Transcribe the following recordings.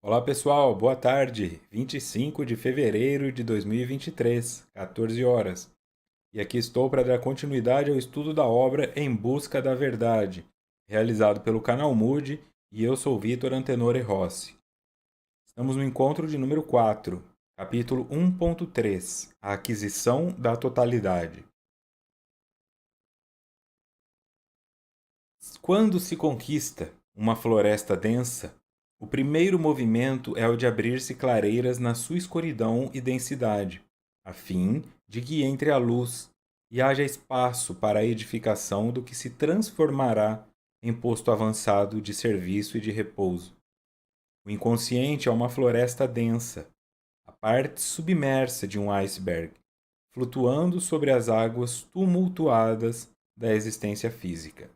Olá pessoal, boa tarde. 25 de fevereiro de 2023, 14 horas. E aqui estou para dar continuidade ao estudo da obra Em Busca da Verdade, realizado pelo canal Mood, e eu sou Vitor Antenore Rossi. Estamos no encontro de número 4, capítulo 1.3, A Aquisição da Totalidade. Quando se conquista uma floresta densa, o primeiro movimento é o de abrir-se clareiras na sua escuridão e densidade, a fim de que entre a luz e haja espaço para a edificação do que se transformará em posto avançado de serviço e de repouso. O inconsciente é uma floresta densa, a parte submersa de um iceberg, flutuando sobre as águas tumultuadas da existência física.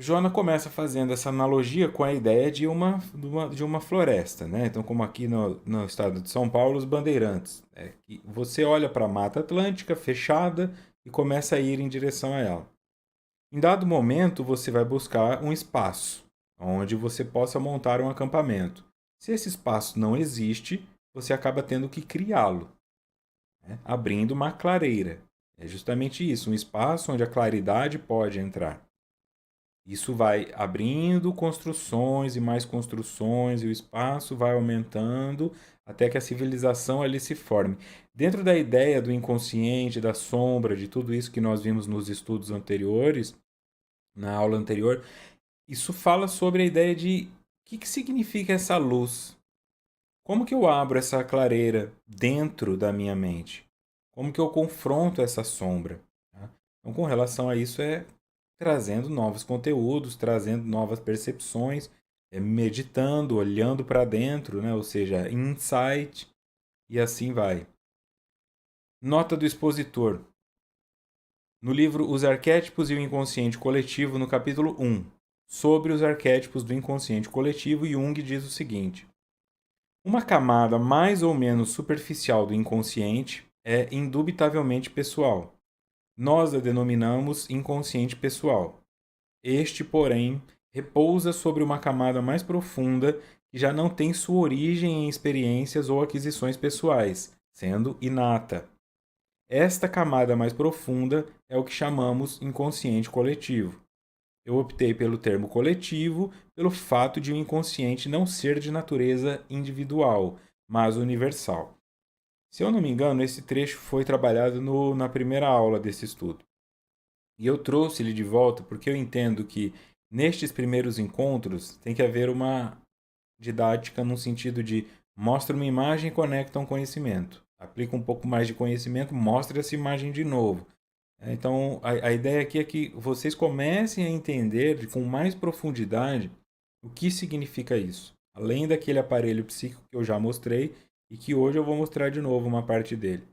Joana começa fazendo essa analogia com a ideia de uma floresta, né? Então, como aqui no estado de São Paulo, os bandeirantes. Que você olha para a Mata Atlântica fechada e começa a ir em direção a ela. Em dado momento, você vai buscar um espaço onde você possa montar um acampamento. Se esse espaço não existe, você acaba tendo que criá-lo, né? Abrindo uma clareira. É justamente isso, um espaço onde a claridade pode entrar. Isso vai abrindo construções e o espaço vai aumentando até que a civilização ali se forme. Dentro da ideia do inconsciente, da sombra, de tudo isso que nós vimos nos estudos anteriores, na aula anterior, isso fala sobre a ideia de o que significa essa luz. Como que eu abro essa clareira dentro da minha mente? Como que eu confronto essa sombra? Tá? Então, com relação a isso, é trazendo novos conteúdos, trazendo novas percepções, meditando, olhando para dentro, né? Ou seja, insight, e assim vai. Nota do expositor. No livro Os Arquétipos e o Inconsciente Coletivo, no capítulo 1, sobre os arquétipos do inconsciente coletivo, Jung diz o seguinte: uma camada mais ou menos superficial do inconsciente é indubitavelmente pessoal. Nós a denominamos inconsciente pessoal. Este, porém, repousa sobre uma camada mais profunda que já não tem sua origem em experiências ou aquisições pessoais, sendo inata. Esta camada mais profunda é o que chamamos inconsciente coletivo. Eu optei pelo termo coletivo pelo fato de o inconsciente não ser de natureza individual, mas universal. Se eu não me engano, esse trecho foi trabalhado na primeira aula desse estudo. E eu trouxe ele de volta porque eu entendo que nestes primeiros encontros tem que haver uma didática no sentido de mostra uma imagem e conecta um conhecimento. Aplica um pouco mais de conhecimento, mostra essa imagem de novo. Então, a ideia aqui é que vocês comecem a entender com mais profundidade o que significa isso. Além daquele aparelho psíquico que eu já mostrei e que hoje eu vou mostrar de novo uma parte dele.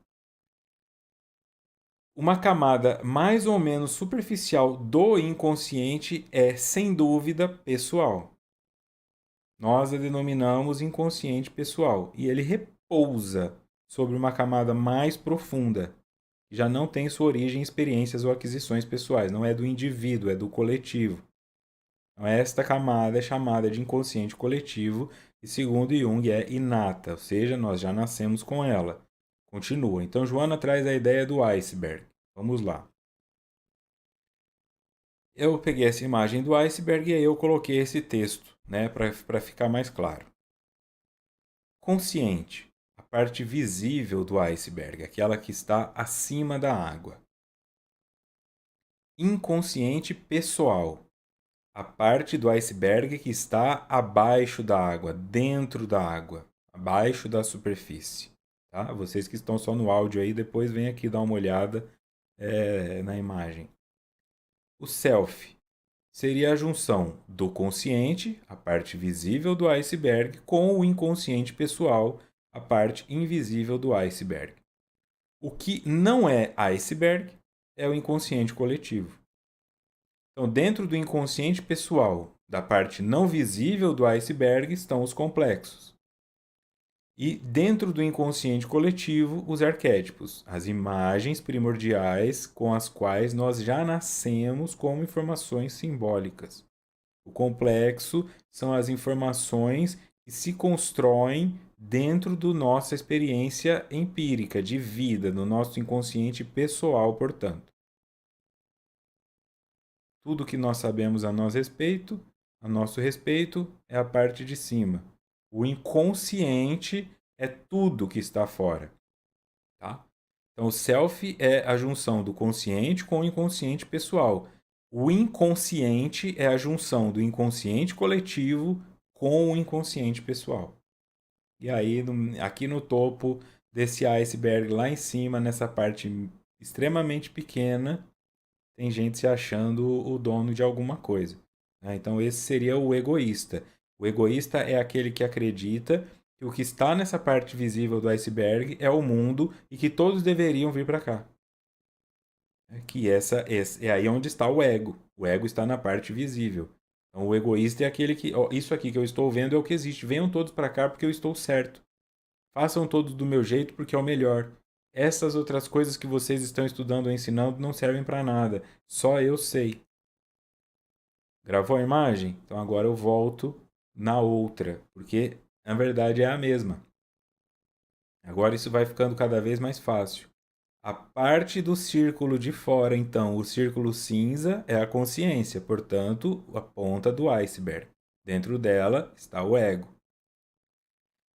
Uma camada mais ou menos superficial do inconsciente é, sem dúvida, pessoal. Nós a denominamos inconsciente pessoal e ele repousa sobre uma camada mais profunda, que já não tem sua origem em experiências ou aquisições pessoais, não é do indivíduo, é do coletivo. Então, esta camada é chamada de inconsciente coletivo e, segundo Jung, é inata, ou seja, nós já nascemos com ela. Continua. Então, Joana traz a ideia do iceberg. Vamos lá. Eu peguei essa imagem do iceberg e aí eu coloquei esse texto, né, para ficar mais claro. Consciente, a parte visível do iceberg, aquela que está acima da água. Inconsciente pessoal, a parte do iceberg que está abaixo da água, dentro da água, abaixo da superfície. Tá? Vocês que estão só no áudio aí, depois vem aqui dar uma olhada na imagem. O self seria a junção do consciente, a parte visível do iceberg, com o inconsciente pessoal, a parte invisível do iceberg. O que não é iceberg é o inconsciente coletivo. Então, dentro do inconsciente pessoal, da parte não visível do iceberg, estão os complexos. E dentro do inconsciente coletivo, os arquétipos, as imagens primordiais com as quais nós já nascemos como informações simbólicas. O complexo são as informações que se constroem dentro da nossa experiência empírica de vida, no nosso inconsciente pessoal, portanto. Tudo que nós sabemos a nosso respeito, é a parte de cima. O inconsciente é tudo que está fora. Tá? Então, o self é a junção do consciente com o inconsciente pessoal. O inconsciente é a junção do inconsciente coletivo com o inconsciente pessoal. E aí, aqui no topo desse iceberg, lá em cima, nessa parte extremamente pequena, tem gente se achando o dono de alguma coisa. Então, esse seria o egoísta. O egoísta é aquele que acredita que o que está nessa parte visível do iceberg é o mundo e que todos deveriam vir para cá. Que é aí onde está o ego. O ego está na parte visível. Então, o egoísta é aquele que, ó, isso aqui que eu estou vendo é o que existe. Venham todos para cá porque eu estou certo. Façam todos do meu jeito porque é o melhor. Essas outras coisas que vocês estão estudando ou ensinando não servem para nada. Só eu sei. Gravou a imagem? Então agora eu volto na outra, porque na verdade é a mesma. Agora isso vai ficando cada vez mais fácil. A parte do círculo de fora, então, o círculo cinza é a consciência, portanto, a ponta do iceberg. Dentro dela está o ego.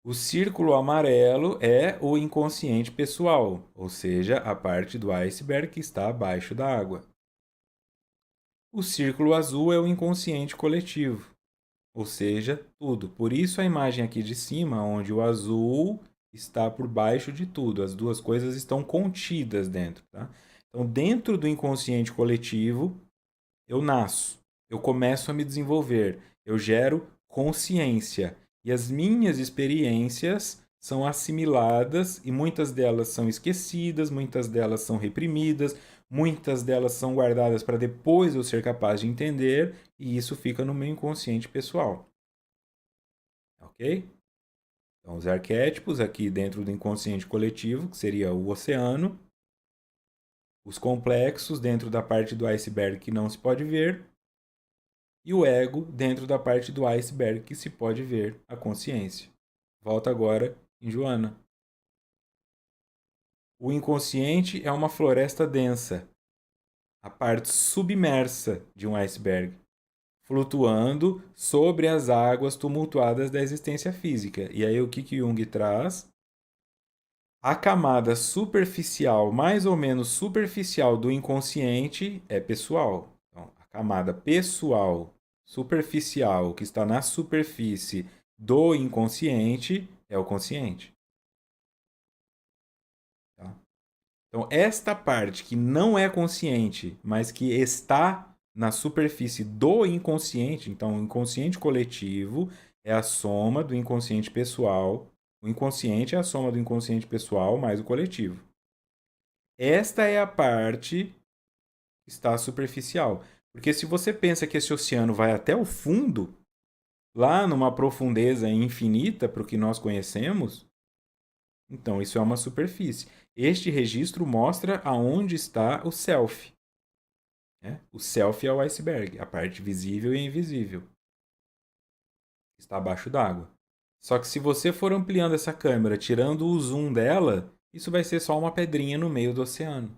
O círculo amarelo é o inconsciente pessoal, ou seja, a parte do iceberg que está abaixo da água. O círculo azul é o inconsciente coletivo, ou seja, tudo. Por isso a imagem aqui de cima, onde o azul está por baixo de tudo, as duas coisas estão contidas dentro. Tá? Então, dentro do inconsciente coletivo, eu nasço, eu começo a me desenvolver, eu gero consciência. E as minhas experiências são assimiladas e muitas delas são esquecidas, muitas delas são reprimidas, muitas delas são guardadas para depois eu ser capaz de entender, e isso fica no meu inconsciente pessoal. Ok? Então, os arquétipos aqui dentro do inconsciente coletivo, que seria o oceano, os complexos dentro da parte do iceberg que não se pode ver, e o ego dentro da parte do iceberg que se pode ver, a consciência. Volta agora em Joana. O inconsciente é uma floresta densa, a parte submersa de um iceberg, flutuando sobre as águas tumultuadas da existência física. E aí o que Jung traz? A camada superficial, mais ou menos superficial do inconsciente é pessoal. Então, a camada pessoal, superficial, que está na superfície do inconsciente, é o consciente. Tá? Então, esta parte que não é consciente, mas que está na superfície do inconsciente, então o inconsciente coletivo é a soma do inconsciente pessoal. O inconsciente é a soma do inconsciente pessoal mais o coletivo. Esta é a parte que está superficial. Porque se você pensa que esse oceano vai até o fundo, lá numa profundeza infinita para o que nós conhecemos, então isso é uma superfície. Este registro mostra aonde está o self. Né? O self é o iceberg, a parte visível e invisível. Está abaixo d'água. Só que se você for ampliando essa câmera, tirando o zoom dela, isso vai ser só uma pedrinha no meio do oceano.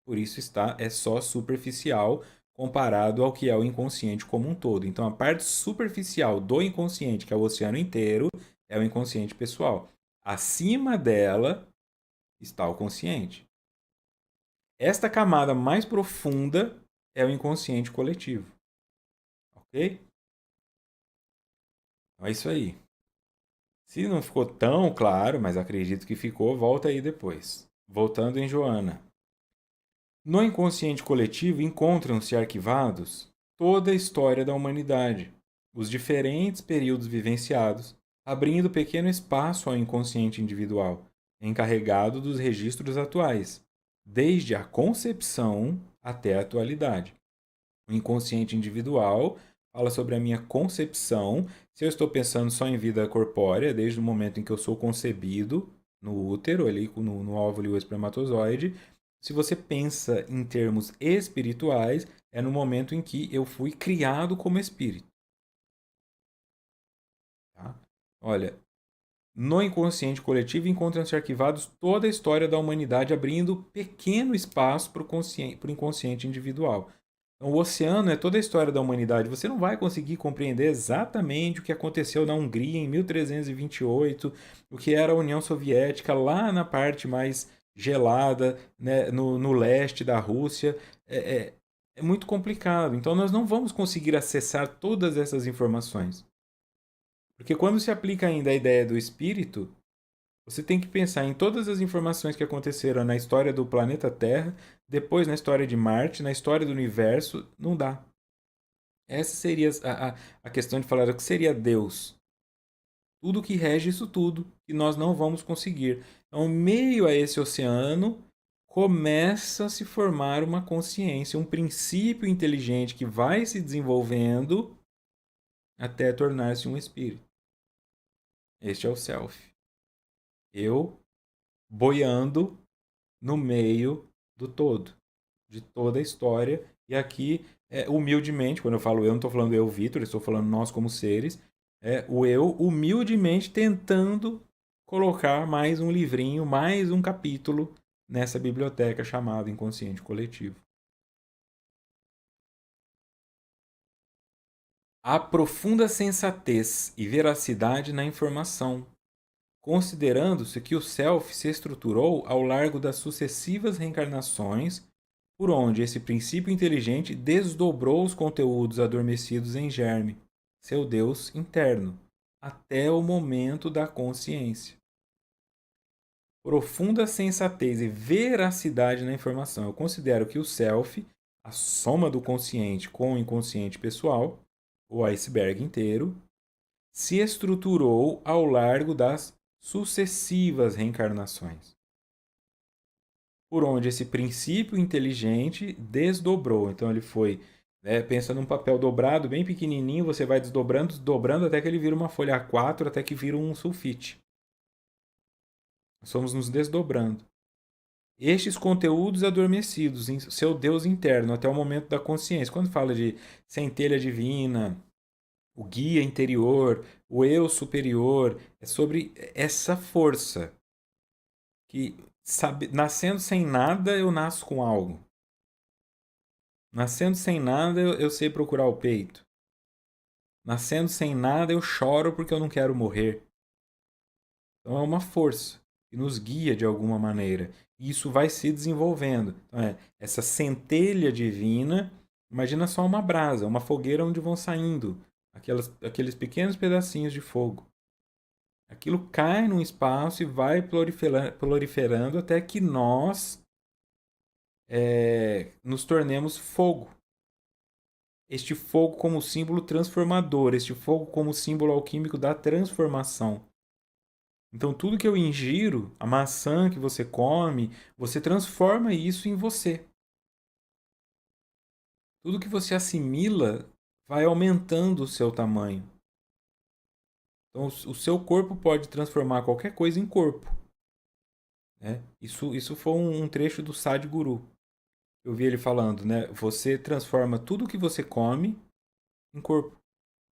Por isso é só superficial comparado ao que é o inconsciente como um todo. Então a parte superficial do inconsciente, que é o oceano inteiro, é o inconsciente pessoal. Acima dela está o consciente. Esta camada mais profunda é o inconsciente coletivo. Ok? Então é isso aí. Se não ficou tão claro, mas acredito que ficou, volta aí depois. Voltando em Joana. No inconsciente coletivo encontram-se arquivados toda a história da humanidade, os diferentes períodos vivenciados, abrindo pequeno espaço ao inconsciente individual, encarregado dos registros atuais, desde a concepção até a atualidade. O inconsciente individual fala sobre a minha concepção, se eu estou pensando só em vida corpórea, desde o momento em que eu sou concebido no útero, ali no óvulo e o espermatozoide. Se você pensa em termos espirituais, é no momento em que eu fui criado como espírito. Tá? Olha, no inconsciente coletivo encontram-se arquivados toda a história da humanidade, abrindo pequeno espaço para o inconsciente individual. Então, o oceano é toda a história da humanidade. Você não vai conseguir compreender exatamente o que aconteceu na Hungria em 1328, o que era a União Soviética lá na parte mais gelada, né, no leste da Rússia. É muito complicado. Então, nós não vamos conseguir acessar todas essas informações. Porque quando se aplica ainda a ideia do espírito, você tem que pensar em todas as informações que aconteceram na história do planeta Terra, depois na história de Marte, na história do universo. Não dá. Essa seria a questão de falar o que seria Deus. Tudo que rege isso tudo, que nós não vamos conseguir. Então, meio a esse oceano, começa a se formar uma consciência, um princípio inteligente que vai se desenvolvendo até tornar-se um espírito. Este é o self. Eu boiando no meio do todo, de toda a história. E aqui, humildemente, quando eu falo eu, não estou falando eu, Vitor, estou falando nós como seres, o eu humildemente tentando colocar mais um livrinho, mais um capítulo nessa biblioteca chamada inconsciente coletivo. Há profunda sensatez e veracidade na informação, considerando-se que o Self se estruturou ao largo das sucessivas reencarnações, por onde esse princípio inteligente desdobrou os conteúdos adormecidos em germe, seu Deus interno, até o momento da consciência. Profunda sensatez e veracidade na informação. Eu considero que o Self, a soma do consciente com o inconsciente pessoal, o iceberg inteiro, se estruturou ao largo das sucessivas reencarnações, por onde esse princípio inteligente desdobrou. Então ele foi, pensa num papel dobrado, bem pequenininho, você vai desdobrando, desdobrando até que ele vira uma folha A4, até que vira um sulfite. Nós fomos nos desdobrando. Estes conteúdos adormecidos em seu Deus interno até o momento da consciência. Quando fala de centelha divina, o guia interior, o eu superior, é sobre essa força que, sabe, nascendo sem nada, eu nasço com algo. Nascendo sem nada, eu sei procurar o peito. Nascendo sem nada, eu choro porque eu não quero morrer. Então é uma força que nos guia de alguma maneira. E isso vai se desenvolvendo. Então, essa centelha divina, imagina só uma brasa, uma fogueira onde vão saindo aqueles pequenos pedacinhos de fogo. Aquilo cai num espaço e vai proliferando até que nós nos tornemos fogo. Este fogo como símbolo transformador, este fogo como símbolo alquímico da transformação. Então, tudo que eu ingiro, a maçã que você come, você transforma isso em você. Tudo que você assimila vai aumentando o seu tamanho. Então, o seu corpo pode transformar qualquer coisa em corpo. Né? Isso foi um trecho do Sadhguru. Eu vi ele falando, né? Você transforma tudo que você come em corpo.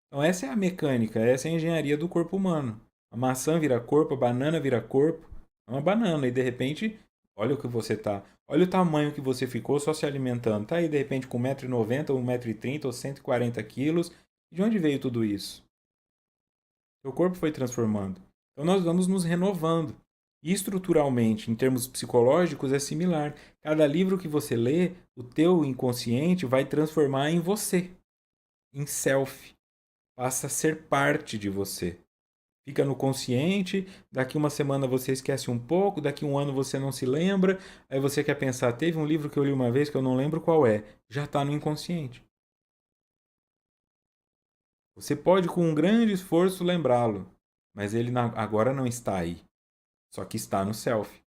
Então, essa é a mecânica, essa é a engenharia do corpo humano. A maçã vira corpo, a banana vira corpo. É uma banana, e de repente, olha o que você tá. Olha o tamanho que você ficou só se alimentando. Tá aí, de repente, com 1,90 m, 1,30 m ou 140 quilos. De onde veio tudo isso? Seu corpo foi transformando. Então, nós vamos nos renovando. E estruturalmente, em termos psicológicos, é similar. Cada livro que você lê, o teu inconsciente vai transformar em você, em self. Passa a ser parte de você. Fica no consciente, daqui uma semana você esquece um pouco, daqui um ano você não se lembra, aí você quer pensar, teve um livro que eu li uma vez que eu não lembro qual é, já está no inconsciente. Você pode com um grande esforço lembrá-lo, mas ele agora não está aí, só que está no self.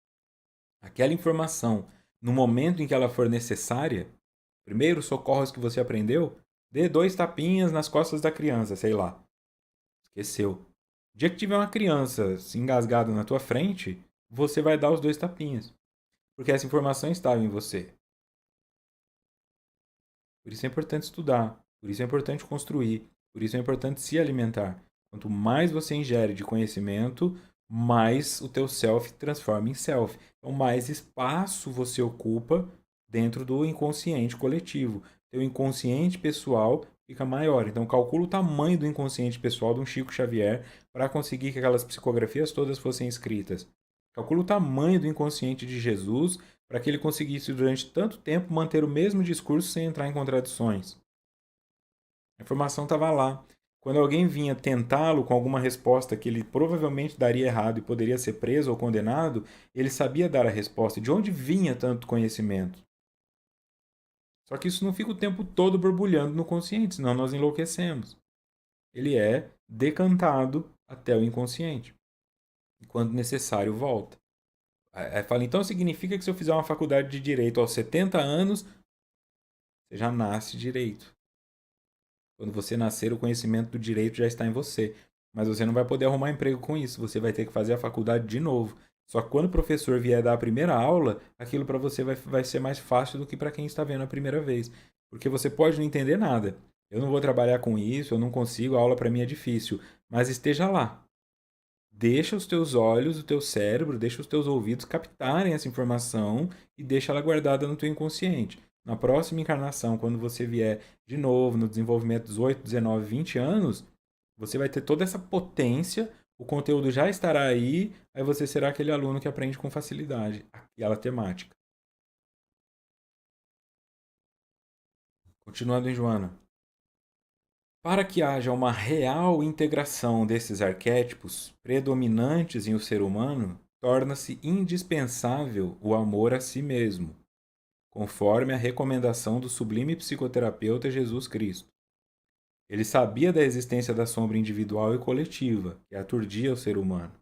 Aquela informação, no momento em que ela for necessária, primeiros socorros que você aprendeu, dê 2 tapinhas nas costas da criança, sei lá. Esqueceu. O dia que tiver uma criança se engasgada na tua frente, você vai dar os 2 tapinhas. Porque essa informação estava em você. Por isso é importante estudar, por isso é importante construir, por isso é importante se alimentar. Quanto mais você ingere de conhecimento, mais o teu self transforma em self. Então, mais espaço você ocupa dentro do inconsciente coletivo. Teu inconsciente pessoal fica maior. Então, calcula o tamanho do inconsciente pessoal de um Chico Xavier para conseguir que aquelas psicografias todas fossem escritas. Calcula o tamanho do inconsciente de Jesus para que ele conseguisse, durante tanto tempo, manter o mesmo discurso sem entrar em contradições. A informação estava lá. Quando alguém vinha tentá-lo com alguma resposta que ele provavelmente daria errado e poderia ser preso ou condenado, ele sabia dar a resposta. De onde vinha tanto conhecimento? Só que isso não fica o tempo todo borbulhando no consciente, senão nós enlouquecemos. Ele é decantado até o inconsciente. E quando necessário, volta. Aí fala, então significa que se eu fizer uma faculdade de direito aos 70 anos, você já nasce direito. Quando você nascer, o conhecimento do direito já está em você. Mas você não vai poder arrumar emprego com isso. Você vai ter que fazer a faculdade de novo. Só que quando o professor vier dar a primeira aula, aquilo para você vai ser mais fácil do que para quem está vendo a primeira vez. Porque você pode não entender nada. Eu não vou trabalhar com isso, eu não consigo, a aula para mim é difícil. Mas esteja lá. Deixa os teus olhos, o teu cérebro, deixa os teus ouvidos captarem essa informação e deixa ela guardada no teu inconsciente. Na próxima encarnação, quando você vier de novo no desenvolvimento dos 8, 19, 20 anos, você vai ter toda essa potência, o conteúdo já estará aí você será aquele aluno que aprende com facilidade aquela temática. Continuando em Joana. Para que haja uma real integração desses arquétipos predominantes em o ser humano, torna-se indispensável o amor a si mesmo, conforme a recomendação do sublime psicoterapeuta Jesus Cristo. Ele sabia da existência da sombra individual e coletiva, que aturdia o ser humano.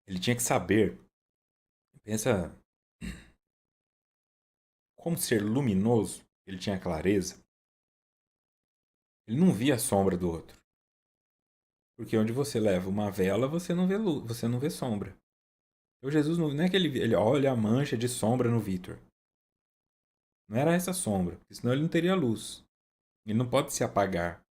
Ele tinha que saber, pensa como ser luminoso, ele tinha clareza. Ele não via a sombra do outro. Porque onde você leva uma vela, você não vê luz, você não vê sombra. O Jesus não é que ele olha a mancha de sombra no Vitor. Não era essa sombra, porque senão ele não teria luz. Ele não pode se apagar.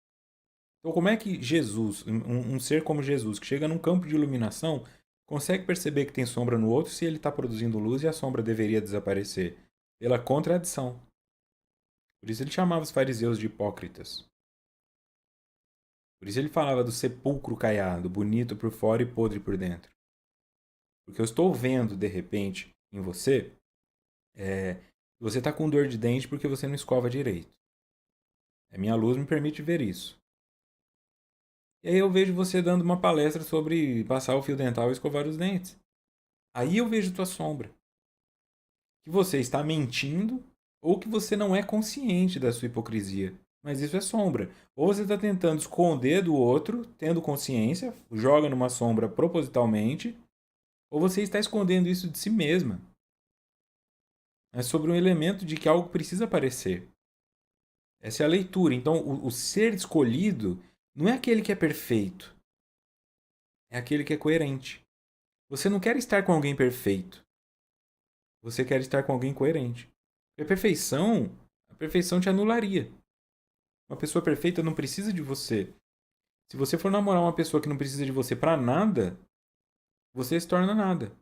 Então, como é que Jesus, um ser como Jesus, que chega num campo de iluminação, consegue perceber que tem sombra no outro se ele está produzindo luz e a sombra deveria desaparecer? Pela contradição. Por isso ele chamava os fariseus de hipócritas. Por isso ele falava do sepulcro caiado, bonito por fora e podre por dentro. Porque eu estou vendo, de repente, em você, você está com dor de dente porque você não escova direito. A minha luz me permite ver isso. E aí eu vejo você dando uma palestra sobre passar o fio dental e escovar os dentes. Aí eu vejo tua sombra. Que você está mentindo ou que você não é consciente da sua hipocrisia. Mas isso é sombra. Ou você está tentando esconder do outro, tendo consciência, joga numa sombra propositalmente, ou você está escondendo isso de si mesma. É sobre um elemento de que algo precisa aparecer. Essa é a leitura. Então, o ser escolhido não é aquele que é perfeito, é aquele que é coerente. Você não quer estar com alguém perfeito. Você quer estar com alguém coerente. A perfeição te anularia. Uma pessoa perfeita não precisa de você. Se você for namorar uma pessoa que não precisa de você para nada, você se torna nada.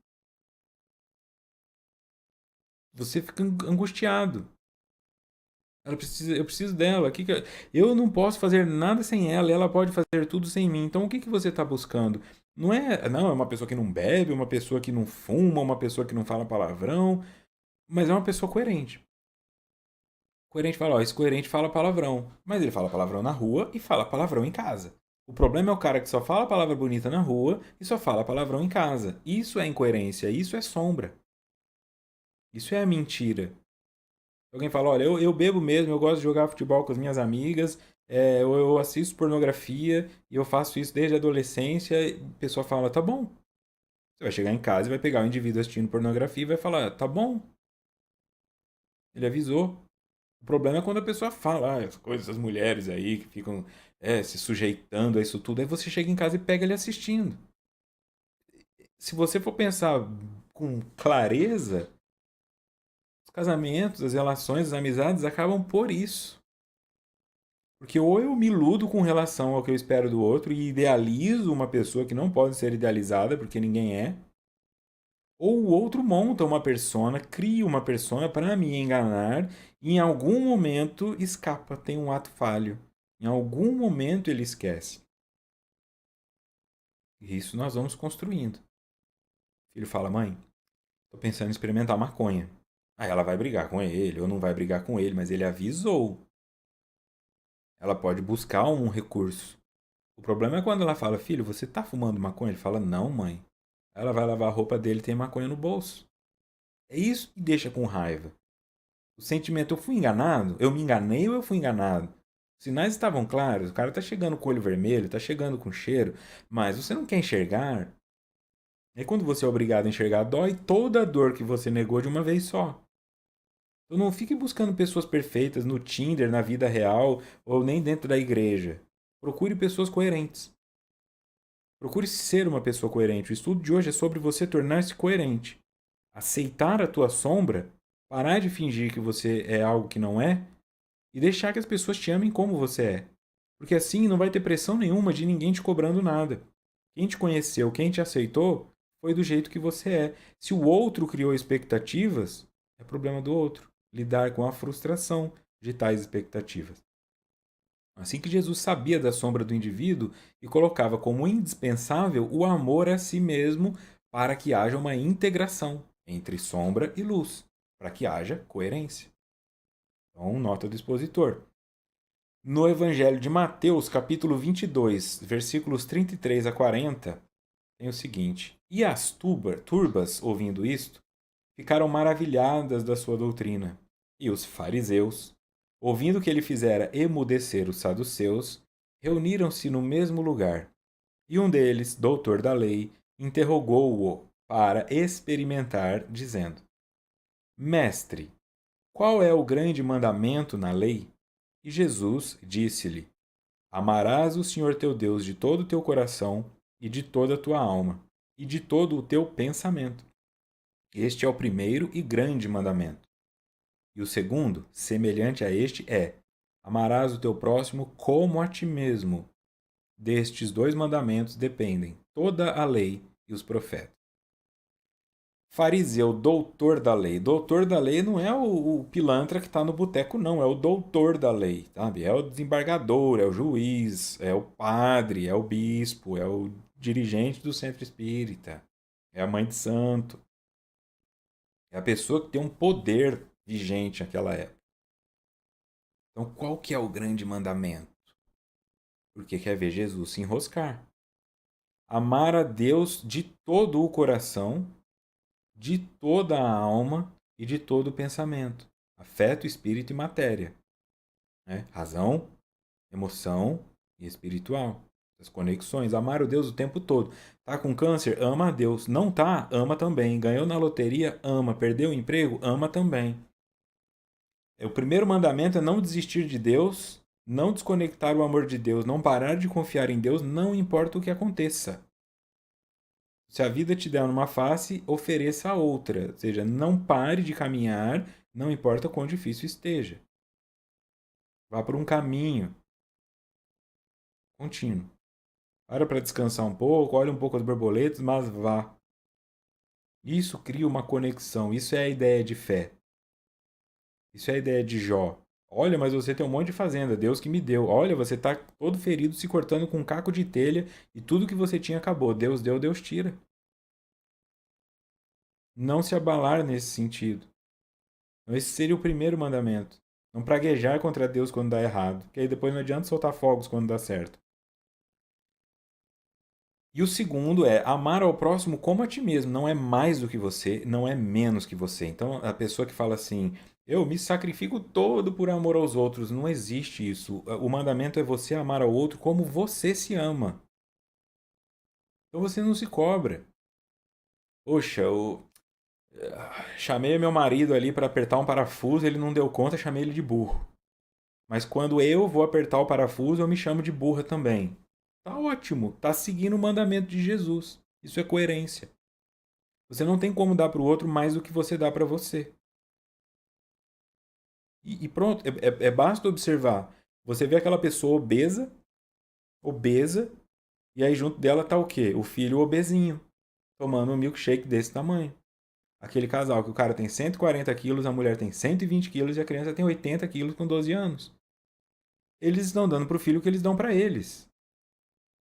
Você fica angustiado. Eu preciso dela. Eu não posso fazer nada sem ela. Ela pode fazer tudo sem mim. Então o que você está buscando? Não é uma pessoa que não bebe, uma pessoa que não fuma, uma pessoa que não fala palavrão, mas é uma pessoa coerente. Coerente fala, ó, esse coerente fala palavrão, mas ele fala palavrão na rua e fala palavrão em casa. O problema é o cara que só fala palavra bonita na rua e só fala palavrão em casa. Isso é incoerência, isso é sombra. Isso é a mentira. Alguém fala, olha, eu bebo mesmo, eu gosto de jogar futebol com as minhas amigas, eu assisto pornografia e eu faço isso desde a adolescência. E a pessoa fala, tá bom. Você vai chegar em casa e vai pegar o indivíduo assistindo pornografia e vai falar, tá bom. Ele avisou. O problema é quando a pessoa fala, as coisas das mulheres aí que ficam se sujeitando a isso tudo. Aí você chega em casa e pega ele assistindo. Se você for pensar com clareza, Os casamentos, as relações, as amizades acabam por isso. Porque ou eu me iludo com relação ao que eu espero do outro e idealizo uma pessoa que não pode ser idealizada, porque ninguém é, ou o outro monta uma persona, cria uma persona para me enganar e em algum momento escapa, tem um ato falho. Em algum momento ele esquece. E isso nós vamos construindo. O filho fala: mãe, tô pensando em experimentar maconha. Aí ela vai brigar com ele, ou não vai brigar com ele, mas ele avisou. Ela pode buscar um recurso. O problema é quando ela fala: filho, você tá fumando maconha? Ele fala: não, mãe. Ela vai lavar a roupa dele e tem maconha no bolso. É isso que deixa com raiva. O sentimento: eu fui enganado? Eu me enganei ou eu fui enganado? Os sinais estavam claros, o cara tá chegando com o olho vermelho, tá chegando com cheiro, mas você não quer enxergar. E quando você é obrigado a enxergar, dói toda a dor que você negou de uma vez só. Então não fique buscando pessoas perfeitas no Tinder, na vida real ou nem dentro da igreja. Procure pessoas coerentes. Procure ser uma pessoa coerente. O estudo de hoje é sobre você tornar-se coerente. Aceitar a tua sombra, parar de fingir que você é algo que não é e deixar que as pessoas te amem como você é. Porque assim não vai ter pressão nenhuma de ninguém te cobrando nada. Quem te conheceu, quem te aceitou, foi do jeito que você é. Se o outro criou expectativas, é problema do outro. Lidar com a frustração de tais expectativas. Assim que Jesus sabia da sombra do indivíduo e colocava como indispensável o amor a si mesmo para que haja uma integração entre sombra e luz, para que haja coerência. Então, nota do expositor. No Evangelho de Mateus, capítulo 22, versículos 33 a 40, tem o seguinte: e as turbas, ouvindo isto, ficaram maravilhadas da sua doutrina. E os fariseus, ouvindo que ele fizera emudecer os saduceus, reuniram-se no mesmo lugar. E um deles, doutor da lei, interrogou-o para experimentar, dizendo: Mestre, qual é o grande mandamento na lei? E Jesus disse-lhe: Amarás o Senhor teu Deus de todo o teu coração e de toda a tua alma e de todo o teu pensamento. Este é o primeiro e grande mandamento. E o segundo, semelhante a este, é: amarás o teu próximo como a ti mesmo. Destes dois mandamentos dependem toda a lei e os profetas. Fariseu, doutor da lei. Doutor da lei não é o pilantra que está no boteco, não. É o doutor da lei, sabe? É o desembargador, é o juiz, é o padre, é o bispo, é o dirigente do centro espírita, é a mãe de santo. É a pessoa que tem um poder vigente naquela época. Então, qual que é o grande mandamento? Porque quer ver Jesus se enroscar. Amar a Deus de todo o coração, de toda a alma e de todo o pensamento. Afeto, espírito e matéria. Né? Razão, emoção e espiritual. As conexões. Amar o Deus o tempo todo. Tá com câncer? Ama a Deus. Não tá? Ama também. Ganhou na loteria? Ama. Perdeu o emprego? Ama também. O primeiro mandamento é não desistir de Deus, não desconectar o amor de Deus, não parar de confiar em Deus, não importa o que aconteça. Se a vida te der uma face, ofereça a outra. Ou seja, não pare de caminhar, não importa quão difícil esteja. Vá por um caminho contínuo. Para descansar um pouco, olhe um pouco as borboletas, mas vá. Isso cria uma conexão, isso é a ideia de fé. Isso é a ideia de Jó. Olha, mas você tem um monte de fazenda, Deus que me deu. Olha, você está todo ferido, se cortando com um caco de telha e tudo que você tinha acabou. Deus deu, Deus tira. Não se abalar nesse sentido. Então, esse seria o primeiro mandamento. Não praguejar contra Deus quando dá errado. Porque aí depois não adianta soltar fogos quando dá certo. E o segundo é amar ao próximo como a ti mesmo. Não é mais do que você, não é menos que você. Então a pessoa que fala assim: eu me sacrifico todo por amor aos outros. Não existe isso. O mandamento é você amar ao outro como você se ama. Então você não se cobra. Poxa, eu chamei meu marido ali para apertar um parafuso, ele não deu conta, chamei ele de burro. Mas quando eu vou apertar o parafuso, eu me chamo de burra também. Tá ótimo, tá seguindo o mandamento de Jesus. Isso é coerência. Você não tem como dar para o outro mais do que você dá para você. E pronto, basta observar. Você vê aquela pessoa obesa, e aí junto dela tá o quê? O filho obesinho, tomando um milkshake desse tamanho. Aquele casal que o cara tem 140 quilos, a mulher tem 120 quilos e a criança tem 80 quilos com 12 anos. Eles estão dando pro filho o que eles dão para eles.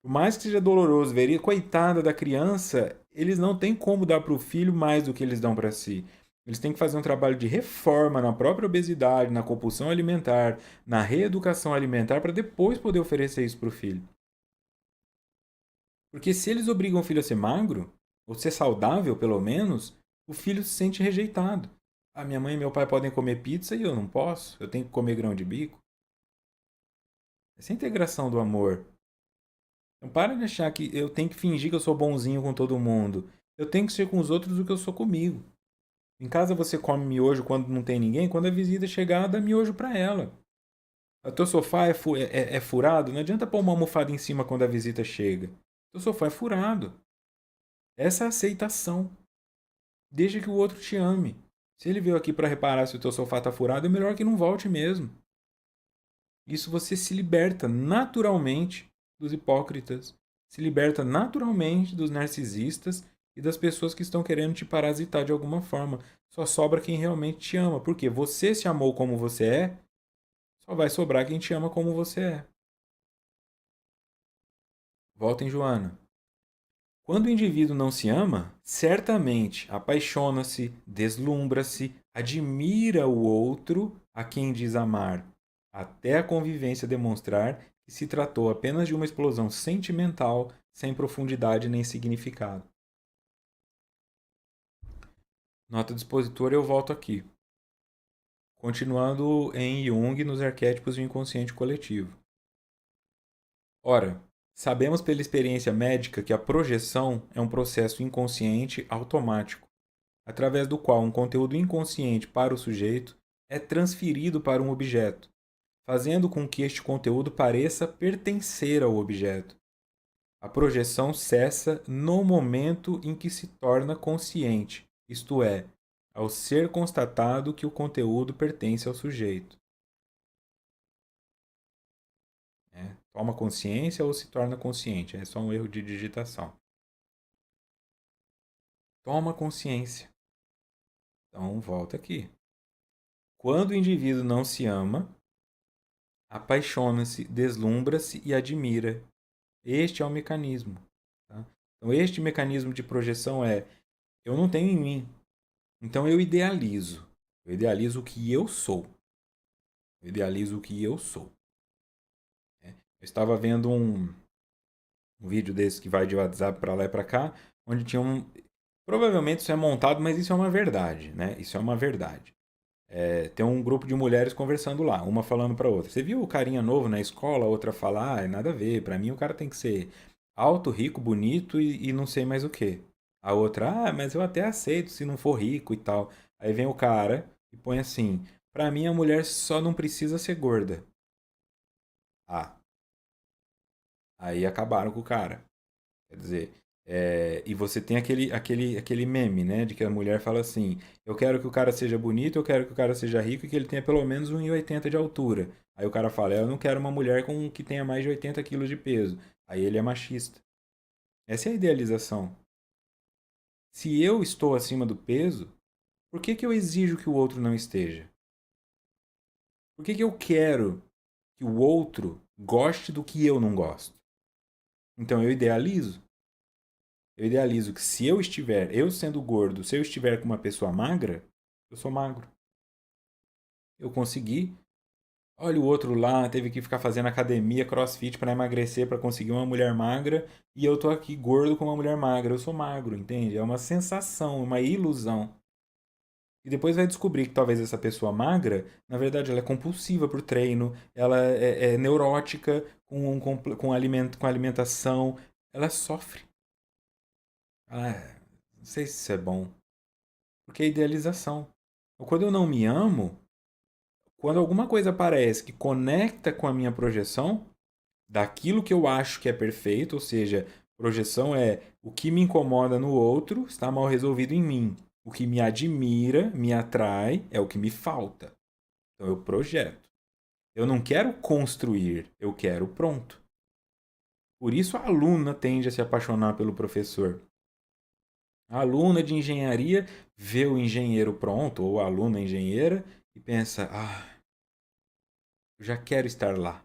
Por mais que seja doloroso ver, coitada da criança, eles não têm como dar para o filho mais do que eles dão para si. Eles têm que fazer um trabalho de reforma na própria obesidade, na compulsão alimentar, na reeducação alimentar, para depois poder oferecer isso para o filho. Porque se eles obrigam o filho a ser magro, ou ser saudável pelo menos, o filho se sente rejeitado. Ah, minha mãe e meu pai podem comer pizza e eu não posso, eu tenho que comer grão de bico. Essa é a integração do amor. Então para de achar que eu tenho que fingir que eu sou bonzinho com todo mundo. Eu tenho que ser com os outros o que eu sou comigo. Em casa você come miojo quando não tem ninguém, quando a visita chegar, dá miojo para ela. O teu sofá é furado, não adianta pôr uma almofada em cima quando a visita chega. O teu sofá é furado. Essa é a aceitação. Deixa que o outro te ame. Se ele veio aqui para reparar se o teu sofá está furado, é melhor que não volte mesmo. Isso você se liberta naturalmente dos hipócritas, se liberta naturalmente dos narcisistas e das pessoas que estão querendo te parasitar de alguma forma. Só sobra quem realmente te ama, porque você se amou como você é, só vai sobrar quem te ama como você é. Volta em Joana. Quando o indivíduo não se ama, certamente apaixona-se, deslumbra-se, admira o outro a quem diz amar, até a convivência demonstrar que se tratou apenas de uma explosão sentimental sem profundidade nem significado. Nota do expositor, eu volto aqui. Continuando em Jung nos arquétipos do inconsciente coletivo. Ora, sabemos pela experiência médica que a projeção é um processo inconsciente automático, através do qual um conteúdo inconsciente para o sujeito é transferido para um objeto, fazendo com que este conteúdo pareça pertencer ao objeto. A projeção cessa no momento em que se torna consciente, isto é, ao ser constatado que o conteúdo pertence ao sujeito. Toma consciência ou se torna consciente, é só um erro de digitação. Toma consciência. Então, volta aqui. Quando o indivíduo não se ama, apaixona-se, deslumbra-se e admira. Este é o mecanismo. Tá? Então, este mecanismo de projeção é: eu não tenho em mim, então eu idealizo. Eu idealizo o que eu sou. Eu idealizo o que eu sou. Eu estava vendo um vídeo desse que vai de WhatsApp para lá e para cá, onde tinha um. Provavelmente isso é montado, mas isso é uma verdade, né? Isso é uma verdade. Tem um grupo de mulheres conversando lá, uma falando para outra. Você viu o carinha novo na escola? A outra fala, nada a ver. Para mim o cara tem que ser alto, rico, bonito e não sei mais o que. A outra, mas eu até aceito se não for rico e tal. Aí vem o cara e põe assim: para mim a mulher só não precisa ser gorda. Ah, aí acabaram com o cara. Quer dizer, e você tem aquele meme, né? De que a mulher fala assim: eu quero que o cara seja bonito, eu quero que o cara seja rico e que ele tenha pelo menos 1,80 de altura. Aí o cara fala: eu não quero uma mulher que tenha mais de 80 quilos de peso. Aí ele é machista. Essa é a idealização. Se eu estou acima do peso, por que eu exijo que o outro não esteja? Por que eu quero que o outro goste do que eu não gosto? Então eu idealizo. Eu idealizo que se eu estiver, eu sendo gordo, se eu estiver com uma pessoa magra, eu sou magro. Eu consegui. Olha o outro lá, teve que ficar fazendo academia, crossfit para emagrecer, para conseguir uma mulher magra, e eu tô aqui gordo com uma mulher magra. Eu sou magro, entende? É uma sensação, uma ilusão. E depois vai descobrir que talvez essa pessoa magra, na verdade, ela é compulsiva por treino, ela é neurótica com alimentação, ela sofre. Não sei se isso é bom. Porque é idealização. Quando eu não me amo, quando alguma coisa aparece que conecta com a minha projeção, daquilo que eu acho que é perfeito, ou seja, projeção é o que me incomoda no outro está mal resolvido em mim. O que me admira, me atrai, é o que me falta. Então eu projeto. Eu não quero construir, eu quero pronto. Por isso a aluna tende a se apaixonar pelo professor. A aluna de engenharia vê o engenheiro pronto, ou a aluna engenheira, e pensa: eu já quero estar lá.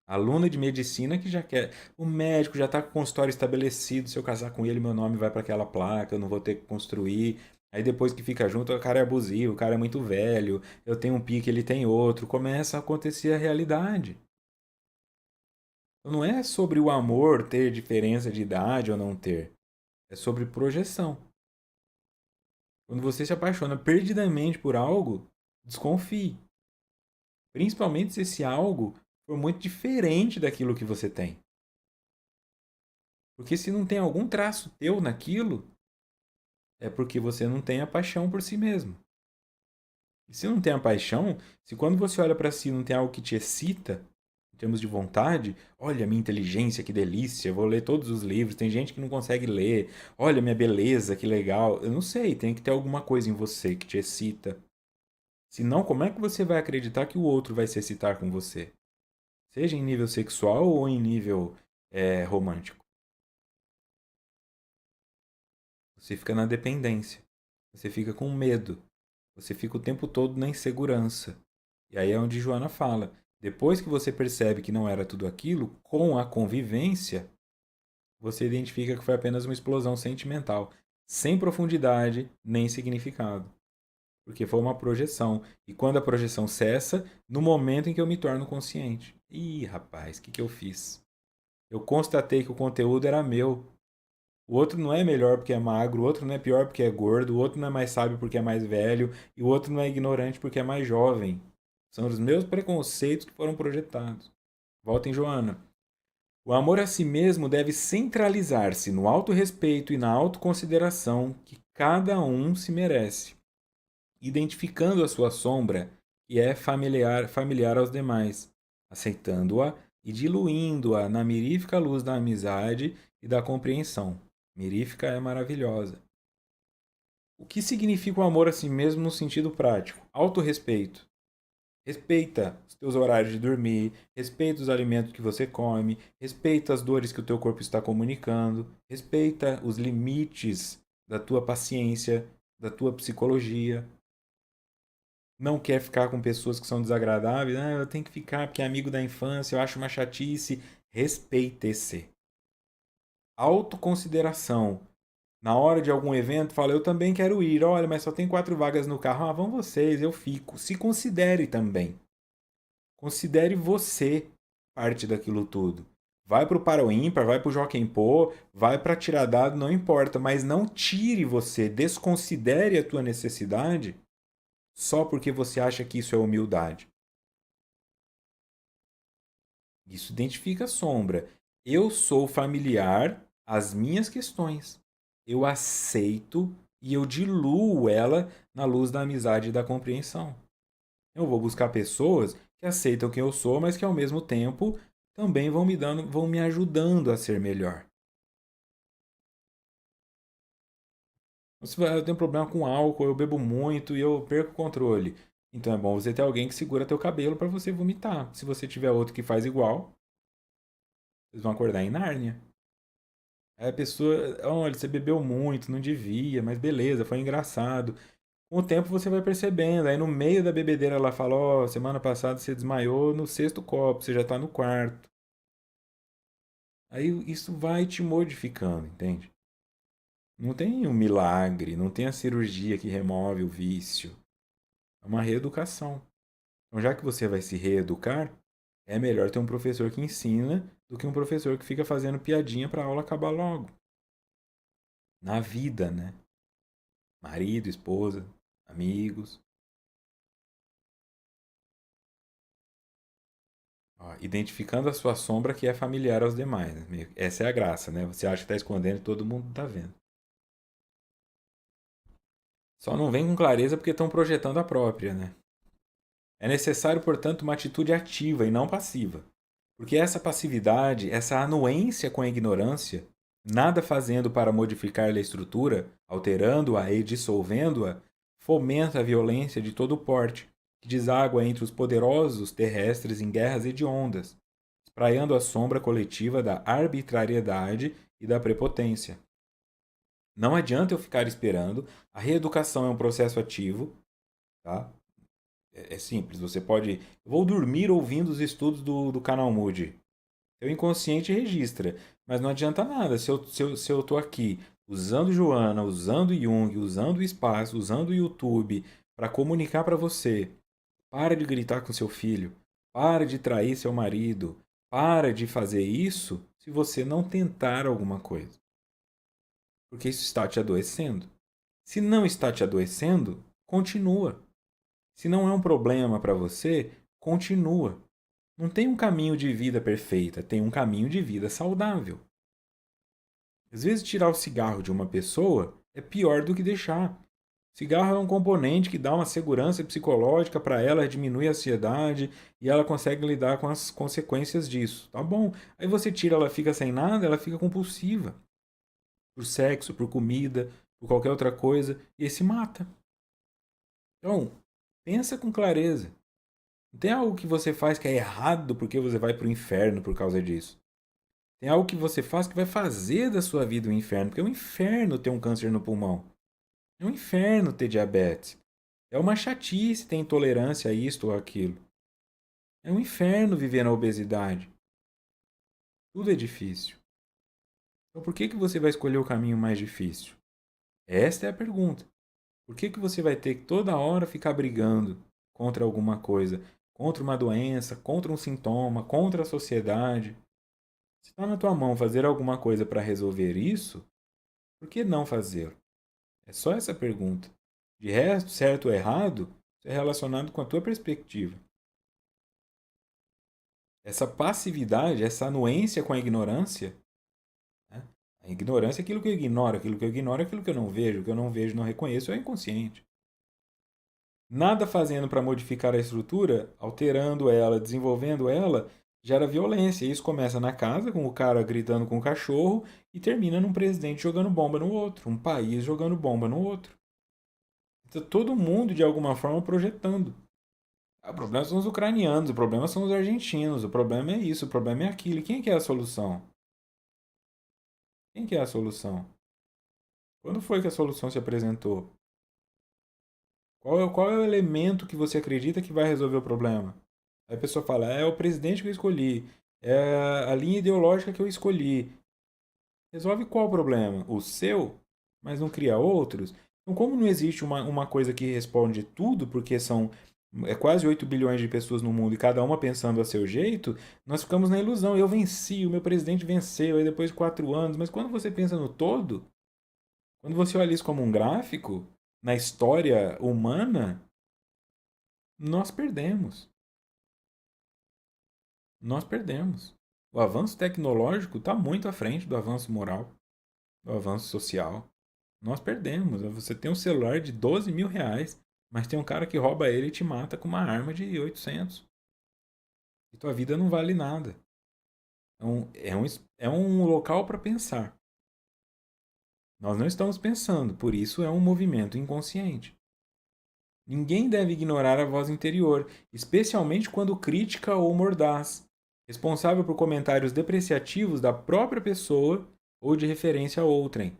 A aluna de medicina que já quer. O médico já está com o consultório estabelecido. Se eu casar com ele, meu nome vai para aquela placa, eu não vou ter que construir. Aí depois que fica junto, o cara é abusivo, o cara é muito velho, eu tenho um pique, ele tem outro. Começa a acontecer a realidade. Então não é sobre o amor ter diferença de idade ou não ter. É sobre projeção. Quando você se apaixona perdidamente por algo, desconfie. Principalmente se esse algo for muito diferente daquilo que você tem. Porque se não tem algum traço teu naquilo, é porque você não tem a paixão por si mesmo. E se não tem a paixão, se quando você olha para si não tem algo que te excita, em termos de vontade, olha minha inteligência, que delícia, eu vou ler todos os livros, tem gente que não consegue ler, olha minha beleza, que legal. Eu não sei, tem que ter alguma coisa em você que te excita. Senão, como é que você vai acreditar que o outro vai se excitar com você? Seja em nível sexual ou em nível romântico. Você fica na dependência. Você fica com medo. Você fica o tempo todo na insegurança. E aí é onde Joana fala. Depois que você percebe que não era tudo aquilo, com a convivência, você identifica que foi apenas uma explosão sentimental, sem profundidade nem significado. Porque foi uma projeção. E quando a projeção cessa, no momento em que eu me torno consciente. Ih, rapaz, o que eu fiz? Eu constatei que o conteúdo era meu. O outro não é melhor porque é magro, o outro não é pior porque é gordo, o outro não é mais sábio porque é mais velho, e o outro não é ignorante porque é mais jovem. São os meus preconceitos que foram projetados. Volta em Joana. O amor a si mesmo deve centralizar-se no autorrespeito e na autoconsideração que cada um se merece, identificando a sua sombra, que é familiar aos demais, aceitando-a e diluindo-a na mirífica luz da amizade e da compreensão. Mirífica é maravilhosa. O que significa o amor a si mesmo no sentido prático? Autorrespeito. Respeita os teus horários de dormir, respeita os alimentos que você come, respeita as dores que o teu corpo está comunicando, respeita os limites da tua paciência, da tua psicologia. Não quer ficar com pessoas que são desagradáveis, eu tenho que ficar porque é amigo da infância, eu acho uma chatice. Respeite-se. Autoconsideração. Na hora de algum evento, fala, eu também quero ir. Olha, mas só tem 4 vagas no carro. Vão vocês, eu fico. Se considere também. Considere você parte daquilo tudo. Vai pro Para o Ímpar, vai pro Jockey Pô, vai para tirar dado, não importa. Mas não tire você, desconsidere a tua necessidade só porque você acha que isso é humildade. Isso identifica a sombra. Eu sou familiar às minhas questões. Eu aceito e eu diluo ela na luz da amizade e da compreensão. Eu vou buscar pessoas que aceitam quem eu sou, mas que ao mesmo tempo também vão me ajudando a ser melhor. Eu tenho um problema com álcool, eu bebo muito e eu perco o controle. Então é bom você ter alguém que segura teu cabelo para você vomitar. Se você tiver outro que faz igual, vocês vão acordar em Nárnia. Aí a pessoa, olha, você bebeu muito, não devia, mas beleza, foi engraçado. Com o tempo você vai percebendo. Aí no meio da bebedeira ela fala: Ó, semana passada você desmaiou no 6º copo, você já tá no 4º. Aí isso vai te modificando, entende? Não tem um milagre, não tem a cirurgia que remove o vício. É uma reeducação. Então, já que você vai se reeducar, é melhor ter um professor que ensina do que um professor que fica fazendo piadinha para a aula acabar logo. Na vida, né? Marido, esposa, amigos. Ó, identificando a sua sombra que é familiar aos demais. Né? Essa é a graça, né? Você acha que está escondendo e todo mundo está vendo. Só não vem com clareza porque estão projetando a própria, né? É necessário, portanto, uma atitude ativa e não passiva. Porque essa passividade, essa anuência com a ignorância, nada fazendo para modificar a estrutura, alterando-a e dissolvendo-a, fomenta a violência de todo porte, que deságua entre os poderosos terrestres em guerras hediondas, espraiando a sombra coletiva da arbitrariedade e da prepotência. Não adianta eu ficar esperando, a reeducação é um processo ativo, tá? É simples, você pode. Eu vou dormir ouvindo os estudos do canal Moody. Seu inconsciente registra, mas não adianta nada. Se eu tô aqui usando Joana, usando Jung, usando o espaço, usando o YouTube para comunicar para você, para de gritar com seu filho, para de trair seu marido, para de fazer isso se você não tentar alguma coisa. Porque isso está te adoecendo. Se não está te adoecendo, continua. Se não é um problema para você, continua. Não tem um caminho de vida perfeita, tem um caminho de vida saudável. Às vezes, tirar o cigarro de uma pessoa é pior do que deixar. Cigarro é um componente que dá uma segurança psicológica para ela, diminui a ansiedade e ela consegue lidar com as consequências disso. Tá bom. Aí você tira, ela fica sem nada, ela fica compulsiva. Por sexo, por comida, por qualquer outra coisa, e aí se mata. Então, pensa com clareza. Não tem algo que você faz que é errado porque você vai para o inferno por causa disso. Tem algo que você faz que vai fazer da sua vida um inferno, porque é um inferno ter um câncer no pulmão. É um inferno ter diabetes. É uma chatice ter intolerância a isto ou aquilo. É um inferno viver na obesidade. Tudo é difícil. Então por que você vai escolher o caminho mais difícil? Esta é a pergunta. Por que você vai ter que toda hora ficar brigando contra alguma coisa? Contra uma doença, contra um sintoma, contra a sociedade? Se está na tua mão fazer alguma coisa para resolver isso, por que não fazê-lo? É só essa pergunta. De resto, certo ou errado, isso é relacionado com a tua perspectiva. Essa passividade, essa anuência com a ignorância, né? A ignorância é aquilo que eu ignoro, é aquilo que eu não vejo, o que eu não vejo, não reconheço, é inconsciente. Nada fazendo para modificar a estrutura, alterando ela, desenvolvendo ela, gera violência. E isso começa na casa, com o cara gritando com o cachorro, e termina num presidente jogando bomba no outro, um país jogando bomba no outro. Então, todo mundo, de alguma forma, projetando. O problema são os ucranianos, o problema são os argentinos, o problema é isso, o problema é aquilo. E quem que é a solução? Quem que é a solução? Quando foi que a solução se apresentou? Qual é o elemento que você acredita que vai resolver o problema? Aí a pessoa fala, é o presidente que eu escolhi, é a linha ideológica que eu escolhi. Resolve qual problema? O seu? Mas não cria outros? Então, como não existe uma coisa que responde tudo, porque são quase 8 bilhões de pessoas no mundo e cada uma pensando a seu jeito, nós ficamos na ilusão. Eu venci, o meu presidente venceu, aí depois de 4 anos. Mas quando você pensa no todo, quando você olha isso como um gráfico, na história humana, nós perdemos. Nós perdemos. O avanço tecnológico está muito à frente do avanço moral, do avanço social. Nós perdemos. Você tem um celular de 12 mil reais, mas tem um cara que rouba ele e te mata com uma arma de 800. E tua vida não vale nada. Então, é um local para pensar. Nós não estamos pensando, por isso é um movimento inconsciente. Ninguém deve ignorar a voz interior, especialmente quando crítica ou mordaz, responsável por comentários depreciativos da própria pessoa ou de referência a outrem.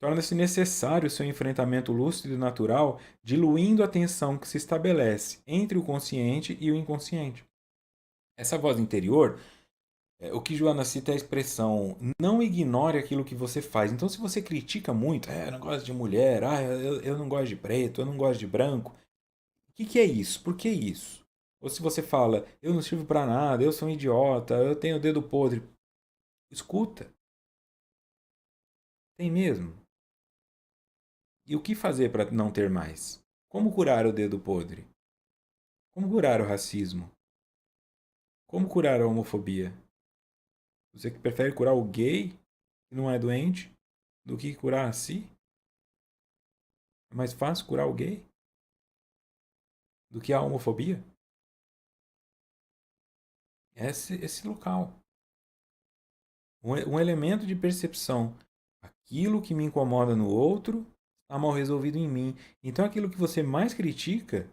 Torna-se necessário seu enfrentamento lúcido e natural, diluindo a tensão que se estabelece entre o consciente e o inconsciente. Essa voz interior, o que Joana cita é a expressão não ignore aquilo que você faz. Então, se você critica muito, eu não gosto de mulher, eu não gosto de preto, eu não gosto de branco, o que é isso? Por que isso? Ou se você fala, eu não sirvo para nada, eu sou um idiota, eu tenho o dedo podre. Escuta. Tem mesmo? E o que fazer para não ter mais? Como curar o dedo podre? Como curar o racismo? Como curar a homofobia? Você que prefere curar o gay, que não é doente, do que curar a si? É mais fácil curar o gay do que a homofobia? Esse local. Um elemento de percepção. Aquilo que me incomoda no outro está mal resolvido em mim. Então aquilo que você mais critica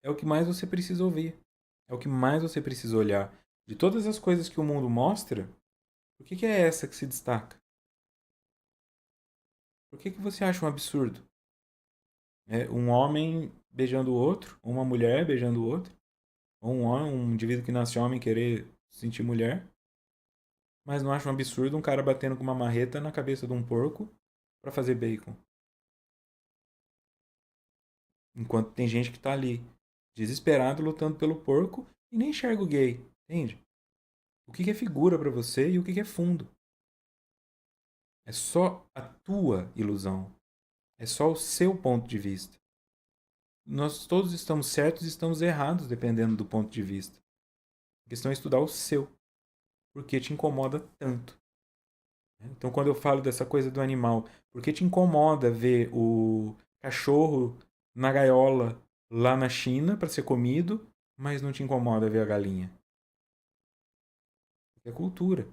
é o que mais você precisa ouvir. É o que mais você precisa olhar. De todas as coisas que o mundo mostra, por que é essa que se destaca? Por que você acha um absurdo? É um homem beijando o outro, ou uma mulher beijando o outro, ou um homem, um indivíduo que nasce homem querer se sentir mulher, mas não acha um absurdo um cara batendo com uma marreta na cabeça de um porco para fazer bacon. Enquanto tem gente que tá ali, desesperado, lutando pelo porco e nem enxerga o gay, entende? O que é figura para você e o que é fundo. É só a tua ilusão. É só o seu ponto de vista. Nós todos estamos certos e estamos errados, dependendo do ponto de vista. A questão é estudar o seu. Por que te incomoda tanto? Então, quando eu falo dessa coisa do animal, por que te incomoda ver o cachorro na gaiola lá na China para ser comido, mas não te incomoda ver a galinha? Porque é cultura.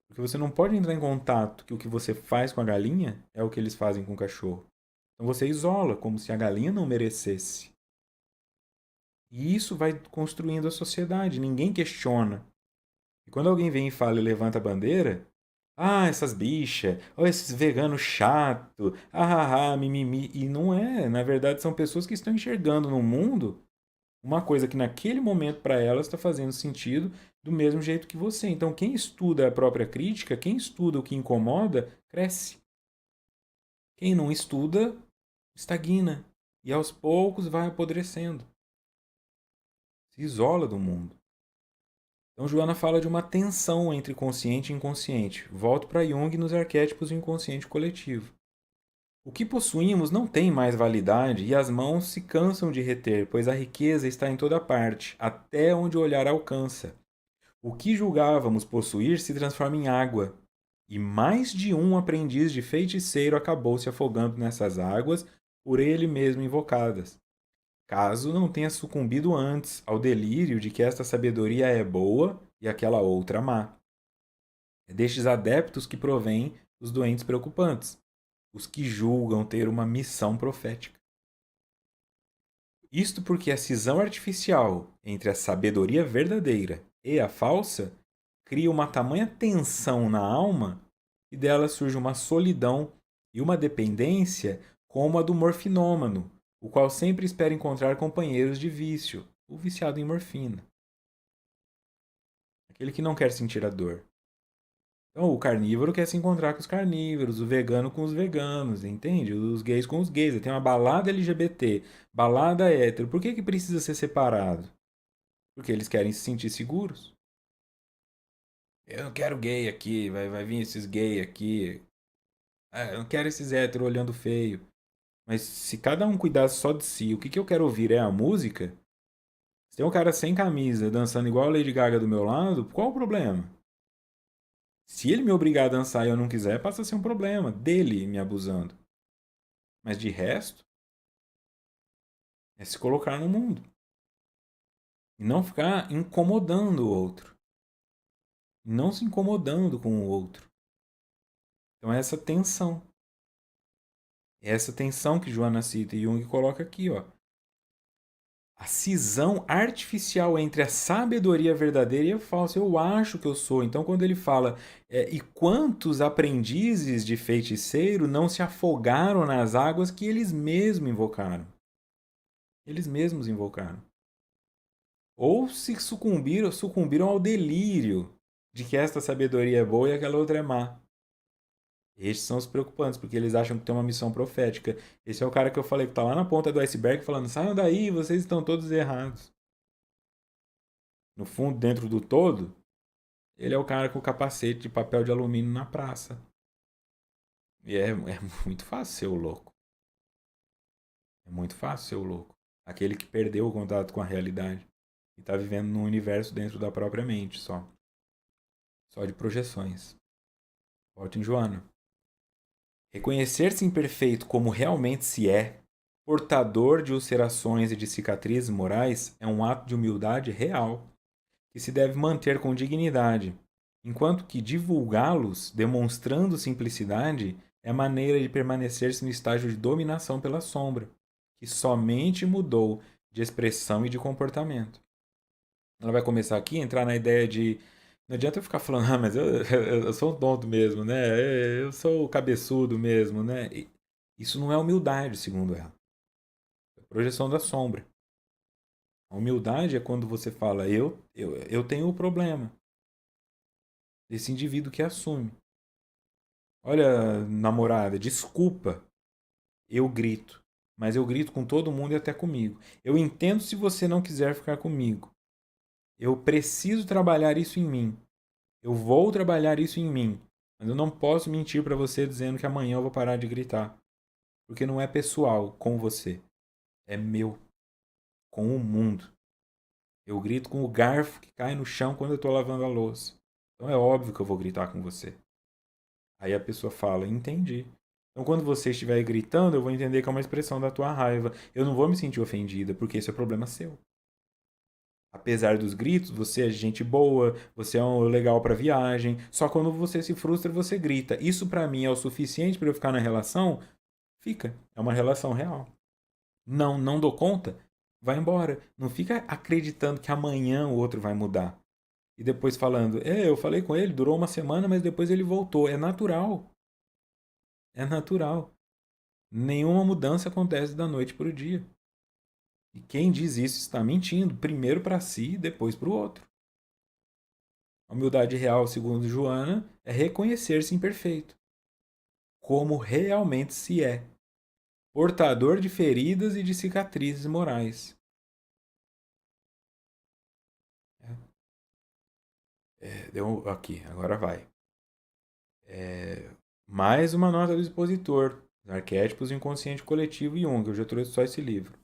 Porque você não pode entrar em contato que o que você faz com a galinha é o que eles fazem com o cachorro. Então você isola, como se a galinha não merecesse. E isso vai construindo a sociedade, ninguém questiona. E quando alguém vem e fala e levanta a bandeira, ah, essas bichas, ou esses veganos chato, mimimi. E não é, na verdade são pessoas que estão enxergando no mundo uma coisa que naquele momento para elas está fazendo sentido do mesmo jeito que você. Então quem estuda a própria crítica, quem estuda o que incomoda, cresce. Quem não estuda, estagna. E aos poucos vai apodrecendo. Se isola do mundo. Então, Joana fala de uma tensão entre consciente e inconsciente. Volto para Jung nos arquétipos do inconsciente coletivo. O que possuímos não tem mais validade e as mãos se cansam de reter, pois a riqueza está em toda parte, até onde o olhar alcança. O que julgávamos possuir se transforma em água, e mais de um aprendiz de feiticeiro acabou se afogando nessas águas, por ele mesmo invocadas. Caso não tenha sucumbido antes ao delírio de que esta sabedoria é boa e aquela outra má. É destes adeptos que provém os doentes preocupantes, os que julgam ter uma missão profética. Isto porque a cisão artificial entre a sabedoria verdadeira e a falsa cria uma tamanha tensão na alma que dela surge uma solidão e uma dependência como a do morfinômano, o qual sempre espera encontrar companheiros de vício, o viciado em morfina. Aquele que não quer sentir a dor. Então, o carnívoro quer se encontrar com os carnívoros, o vegano com os veganos, entende? Os gays com os gays. Tem uma balada LGBT, balada hétero. Por que precisa ser separado? Porque eles querem se sentir seguros. Eu não quero gay aqui, vai vir esses gays aqui. Ah, eu não quero esses héteros olhando feio. Mas se cada um cuidasse só de si, o que eu quero ouvir é a música? Se tem um cara sem camisa dançando igual a Lady Gaga do meu lado, qual o problema? Se ele me obrigar a dançar e eu não quiser, passa a ser um problema dele me abusando. Mas de resto, é se colocar no mundo. E não ficar incomodando o outro. E não se incomodando com o outro. Então é essa tensão. É essa tensão que Joana cita e Jung coloca aqui, ó. A cisão artificial entre a sabedoria verdadeira e a falsa. Eu acho que eu sou. Então, quando ele fala, e quantos aprendizes de feiticeiro não se afogaram nas águas que eles mesmos invocaram? Eles mesmos invocaram. Ou se sucumbiram ao delírio de que esta sabedoria é boa e aquela outra é má. Estes são os preocupantes, porque eles acham que tem uma missão profética. Esse é o cara que eu falei que está lá na ponta do iceberg falando: saiam daí, vocês estão todos errados. No fundo, dentro do todo, ele é o cara com o capacete de papel de alumínio na praça. E é muito fácil ser o louco. É muito fácil ser o louco. Aquele que perdeu o contato com a realidade. E está vivendo num universo dentro da própria mente só. Só de projeções. Volte em Joana. Reconhecer-se imperfeito como realmente se é, portador de ulcerações e de cicatrizes morais, é um ato de humildade real, que se deve manter com dignidade, enquanto que divulgá-los, demonstrando simplicidade, é maneira de permanecer-se no estágio de dominação pela sombra, que somente mudou de expressão e de comportamento. Ela vai começar aqui a entrar na ideia de não adianta eu ficar falando, ah, mas eu sou um tonto mesmo, né? Eu sou o cabeçudo mesmo, né? Isso não é humildade, segundo ela. É projeção da sombra. A humildade é quando você fala, eu tenho o problema. Esse indivíduo que assume. Olha, namorada, desculpa, eu grito. Mas eu grito com todo mundo e até comigo. Eu entendo se você não quiser ficar comigo. Eu preciso trabalhar isso em mim. Eu vou trabalhar isso em mim. Mas eu não posso mentir para você dizendo que amanhã eu vou parar de gritar. Porque não é pessoal com você. É meu. Com o mundo. Eu grito com o garfo que cai no chão quando eu estou lavando a louça. Então é óbvio que eu vou gritar com você. Aí a pessoa fala, entendi. Então quando você estiver gritando, eu vou entender que é uma expressão da tua raiva. Eu não vou me sentir ofendida, porque esse é problema seu. Apesar dos gritos, você é gente boa, você é um legal para viagem. Só quando você se frustra, você grita. Isso para mim é o suficiente para eu ficar na relação? Fica. É uma relação real. Não, não dou conta? Vai embora. Não fica acreditando que amanhã o outro vai mudar. E depois falando, eu falei com ele, durou uma semana, mas depois ele voltou. É natural. É natural. Nenhuma mudança acontece da noite para o dia. E quem diz isso está mentindo, primeiro para si e depois para o outro. A humildade real, segundo Joana, é reconhecer-se imperfeito, como realmente se é, portador de feridas e de cicatrizes morais. Deu aqui, agora vai. Mais uma nota do expositor, Arquétipos do Inconsciente Coletivo Jung, eu já trouxe só esse livro.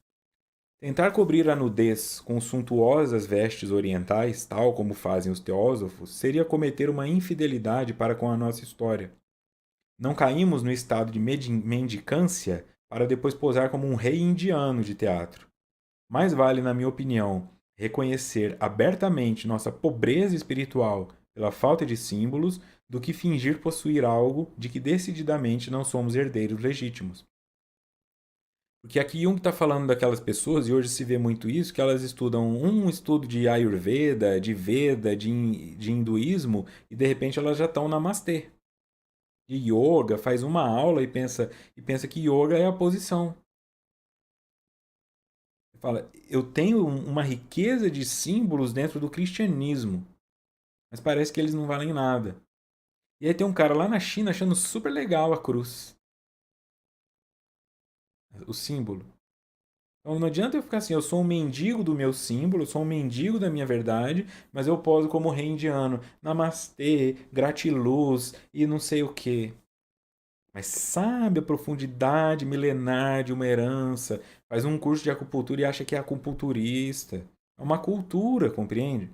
Tentar cobrir a nudez com suntuosas vestes orientais, tal como fazem os teósofos, seria cometer uma infidelidade para com a nossa história. Não caímos no estado de mendicância para depois posar como um rei indiano de teatro. Mais vale, na minha opinião, reconhecer abertamente nossa pobreza espiritual pela falta de símbolos do que fingir possuir algo de que decididamente não somos herdeiros legítimos. Porque aqui Jung está falando daquelas pessoas, e hoje se vê muito isso, que elas estudam um estudo de Ayurveda, de Veda, de hinduísmo, e de repente elas já estão namastê. De yoga, faz uma aula e pensa que yoga é a posição. Fala, eu tenho uma riqueza de símbolos dentro do cristianismo, mas parece que eles não valem nada. E aí tem um cara lá na China achando super legal a cruz, o símbolo. Então não adianta eu ficar assim, eu sou um mendigo do meu símbolo, eu sou um mendigo da minha verdade, mas eu poso como rei indiano. Namastê, gratiluz e não sei o quê. Mas sabe a profundidade milenar de uma herança, faz um curso de acupuntura e acha que é acupunturista. É uma cultura, compreende?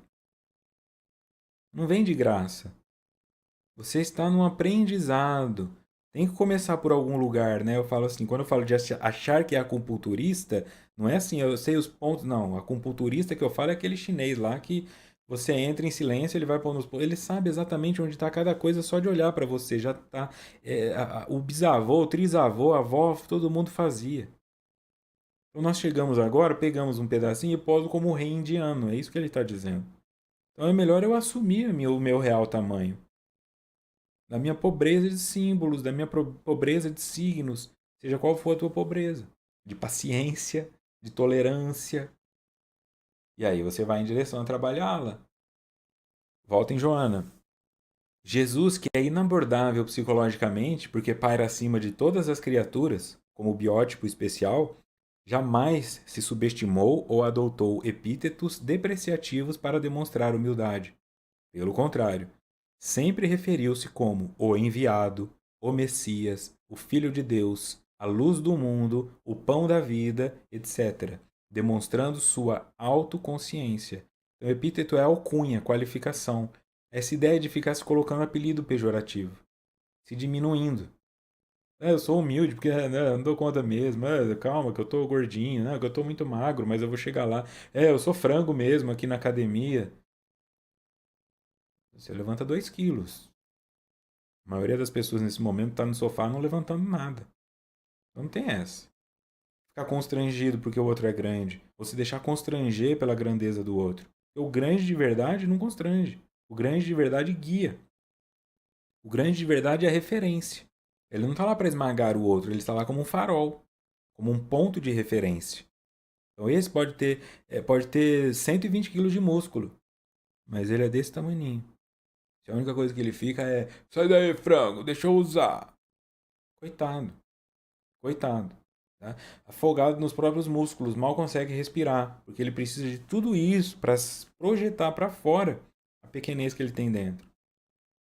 Não vem de graça. Você está num aprendizado. Tem que começar por algum lugar, né? Eu falo assim, quando eu falo de achar que é acupunturista, não é assim, eu sei os pontos, não. Acupunturista que eu falo é aquele chinês lá que você entra em silêncio, ele vai pondo os pontos, ele sabe exatamente onde está cada coisa só de olhar para você, já tá o bisavô, o trisavô, a avó, todo mundo fazia. Então nós chegamos agora, pegamos um pedacinho e poso como rei indiano, é isso que ele está dizendo. Então é melhor eu assumir o meu real tamanho da minha pobreza de símbolos, da minha pobreza de signos, seja qual for a tua pobreza, de paciência, de tolerância. E aí você vai em direção a trabalhá-la. Volta em Joana. Jesus, que é inabordável psicologicamente, porque paira acima de todas as criaturas, como biótipo especial, jamais se subestimou ou adotou epítetos depreciativos para demonstrar humildade. Pelo contrário, sempre referiu-se como o enviado, o Messias, o Filho de Deus, a luz do mundo, o pão da vida, etc., demonstrando sua autoconsciência. Então, o epíteto é alcunha, qualificação. Essa ideia de ficar se colocando apelido pejorativo, se diminuindo. Eu sou humilde porque não dou conta mesmo. Calma, que eu tô gordinho, que eu tô muito magro, mas eu vou chegar lá. Eu sou frango mesmo aqui na academia. Você levanta 2 quilos. A maioria das pessoas nesse momento está no sofá não levantando nada. Então não tem essa. ficar constrangido porque o outro é grande, ou se deixar constranger pela grandeza do outro. Porque o grande de verdade não constrange. O grande de verdade guia. O grande de verdade é a referência. Ele não está lá para esmagar o outro, ele está lá como um farol, como um ponto de referência. Então esse pode ter 120 quilos de músculo, mas ele é desse tamaninho. A única coisa que ele fica é: sai daí, frango, deixa eu usar. Coitado, coitado. Tá? Afogado nos próprios músculos, mal consegue respirar, porque ele precisa de tudo isso para projetar para fora a pequenez que ele tem dentro.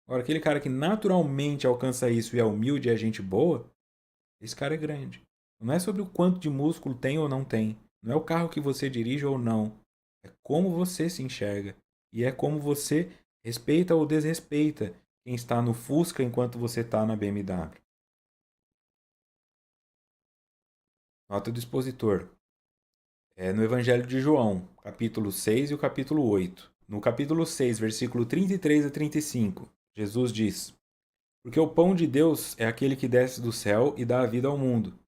Agora, aquele cara que naturalmente alcança isso e é humilde e é gente boa, esse cara é grande. Não é sobre o quanto de músculo tem ou não tem. Não é o carro que você dirige ou não. É como você se enxerga. E é como você respeita ou desrespeita quem está no Fusca enquanto você está na BMW. Nota do expositor. É no Evangelho de João, capítulo 6 e o capítulo 8. No capítulo 6, versículo 33 a 35, Jesus diz: Porque o pão de Deus é aquele que desce do céu e dá a vida ao mundo.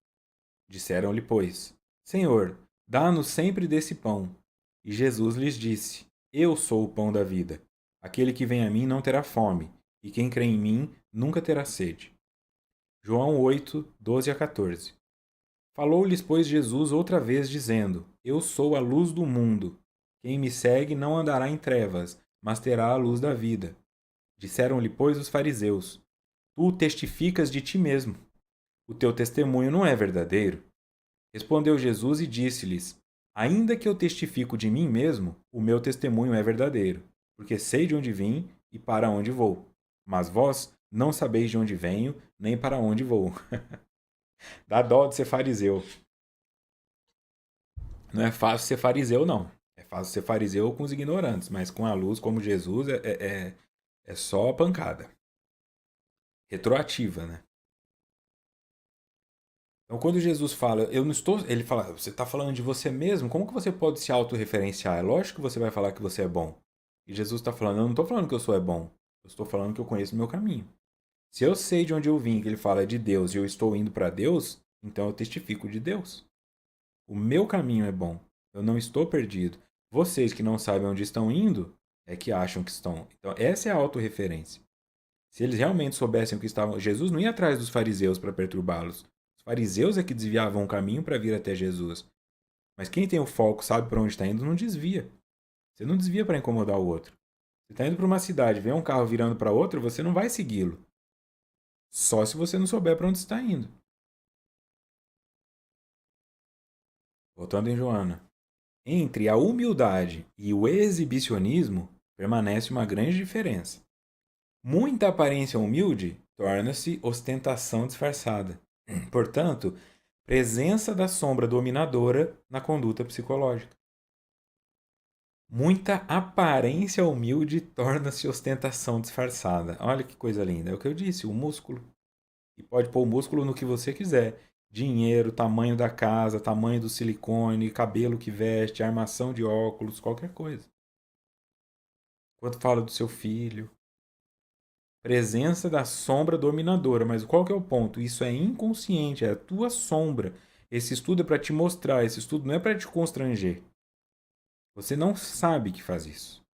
Disseram-lhe, pois: Senhor, dá-nos sempre desse pão. E Jesus lhes disse: Eu sou o pão da vida. Aquele que vem a mim não terá fome, e quem crê em mim nunca terá sede. João 8, 12 a 14. Falou-lhes, pois, Jesus outra vez, dizendo: Eu sou a luz do mundo. Quem me segue não andará em trevas, mas terá a luz da vida. Disseram-lhe, pois, os fariseus: Tu testificas de ti mesmo. O teu testemunho não é verdadeiro. Respondeu Jesus e disse-lhes: Ainda que eu testifico de mim mesmo, o meu testemunho é verdadeiro, porque sei de onde vim e para onde vou. Mas vós não sabeis de onde venho, nem para onde vou. Dá dó de ser fariseu. Não é fácil ser fariseu, não. É fácil ser fariseu com os ignorantes, mas com a luz como Jesus é só pancada. Retroativa, né? Então, quando Jesus fala, eu não estou. Ele fala, você está falando de você mesmo? Como que você pode se autorreferenciar? É lógico que você vai falar que você é bom. E Jesus está falando, eu não estou falando que eu sou bom. Eu estou falando que eu conheço o meu caminho. Se eu sei de onde eu vim, que ele fala de Deus, e eu estou indo para Deus, então eu testifico de Deus. O meu caminho é bom. Eu não estou perdido. Vocês que não sabem onde estão indo, é que acham que estão. Então, essa é a autorreferência. Se eles realmente soubessem o que estavam. Jesus não ia atrás dos fariseus para perturbá-los. Os fariseus é que desviavam o caminho para vir até Jesus. Mas quem tem o foco, sabe para onde está indo, não desvia. Você não desvia para incomodar o outro. Você está indo para uma cidade, vê um carro virando para outro, você não vai segui-lo. Só se você não souber para onde está indo. Voltando em Joana. Entre a humildade e o exibicionismo permanece uma grande diferença. Muita aparência humilde torna-se ostentação disfarçada. Portanto, presença da sombra dominadora na conduta psicológica. Muita aparência humilde torna-se ostentação disfarçada. Olha que coisa linda. É o que eu disse, o músculo. E pode pôr o músculo no que você quiser. Dinheiro, tamanho da casa, tamanho do silicone, cabelo que veste, armação de óculos, qualquer coisa. Quando fala do seu filho. Presença da sombra dominadora. Mas qual que é o ponto? Isso é inconsciente, é a tua sombra. Esse estudo é para te mostrar, esse estudo não é para te constranger. Você não sabe que faz isso.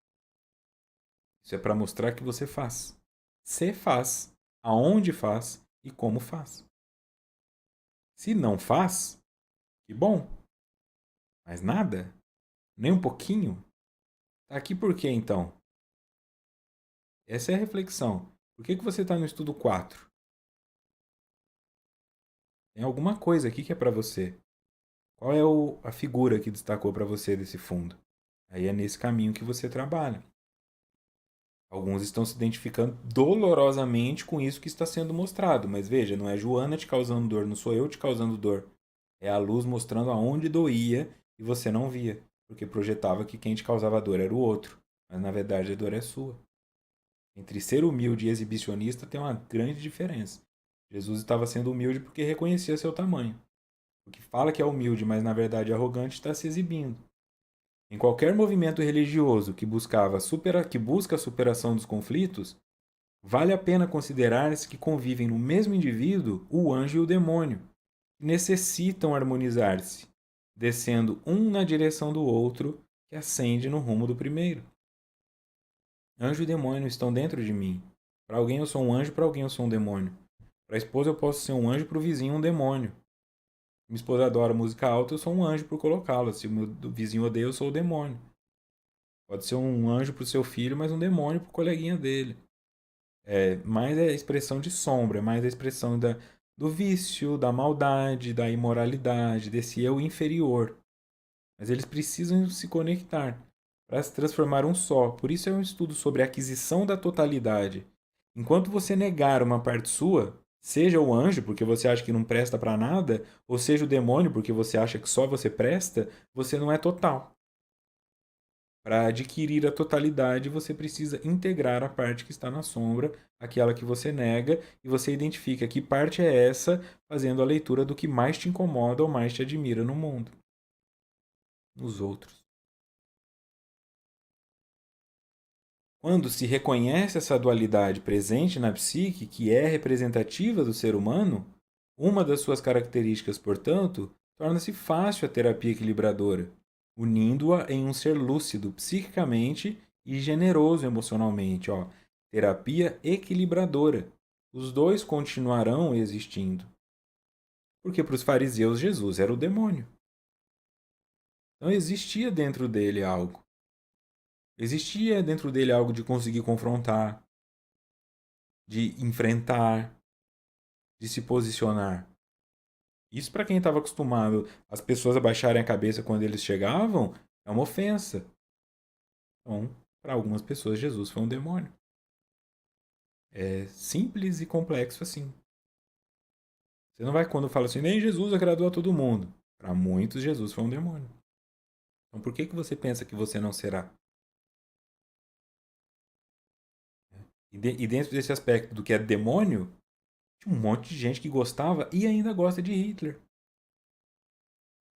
Isso é para mostrar que você faz. Você faz, aonde faz e como faz. Se não faz, que bom. Mas nada? Nem um pouquinho? Tá aqui por quê então? Essa é a reflexão. Por que você está no estudo 4? Tem alguma coisa aqui que é para você. Qual é a figura que destacou para você desse fundo? Aí é nesse caminho que você trabalha. Alguns estão se identificando dolorosamente com isso que está sendo mostrado. Mas veja, não é Joana te causando dor, não sou eu te causando dor. É a luz mostrando aonde doía e você não via. Porque projetava que quem te causava dor era o outro. Mas na verdade a dor é sua. Entre ser humilde e exibicionista tem uma grande diferença. Jesus estava sendo humilde porque reconhecia seu tamanho. O que fala que é humilde, mas na verdade é arrogante, está se exibindo. Em qualquer movimento religioso que busca a superação dos conflitos, vale a pena considerar-se que convivem no mesmo indivíduo o anjo e o demônio. necessitam harmonizar-se, descendo um na direção do outro, que ascende no rumo do primeiro. Anjo e demônio estão dentro de mim. Para alguém eu sou um anjo, para alguém eu sou um demônio. Para a esposa eu posso ser um anjo, para o vizinho um demônio. Minha esposa adora música alta, eu sou um anjo por colocá-la. Se o meu vizinho odeia, eu sou o demônio. Pode ser um anjo para o seu filho, mas um demônio para o coleguinha dele. Mais a expressão de sombra, mais a expressão do vício, da maldade, da imoralidade, desse eu inferior. Mas eles precisam se conectar para se transformar um só. Por isso é um estudo sobre a aquisição da totalidade. Enquanto você negar uma parte sua, seja o anjo porque você acha que não presta para nada, ou seja o demônio porque você acha que só você presta, você não é total. Para adquirir a totalidade, você precisa integrar a parte que está na sombra, aquela que você nega, e você identifica que parte é essa, fazendo a leitura do que mais te incomoda ou mais te admira no mundo, nos outros. Quando se reconhece essa dualidade presente na psique, que é representativa do ser humano, uma das suas características, portanto, torna-se fácil a terapia equilibradora, unindo-a em um ser lúcido psiquicamente e generoso emocionalmente. Terapia equilibradora. Os dois continuarão existindo. Porque para os fariseus Jesus era o demônio. Então existia dentro dele algo. Existia dentro dele algo de conseguir confrontar, de enfrentar, de se posicionar. Isso para quem estava acostumado as pessoas abaixarem a cabeça quando eles chegavam, é uma ofensa. Então, para algumas pessoas, Jesus foi um demônio. É simples e complexo assim. Você não vai quando fala assim, nem Jesus agradou a todo mundo. Para muitos, Jesus foi um demônio. Então, por que você pensa que você não será? E dentro desse aspecto do que é demônio, tinha um monte de gente que gostava e ainda gosta de Hitler.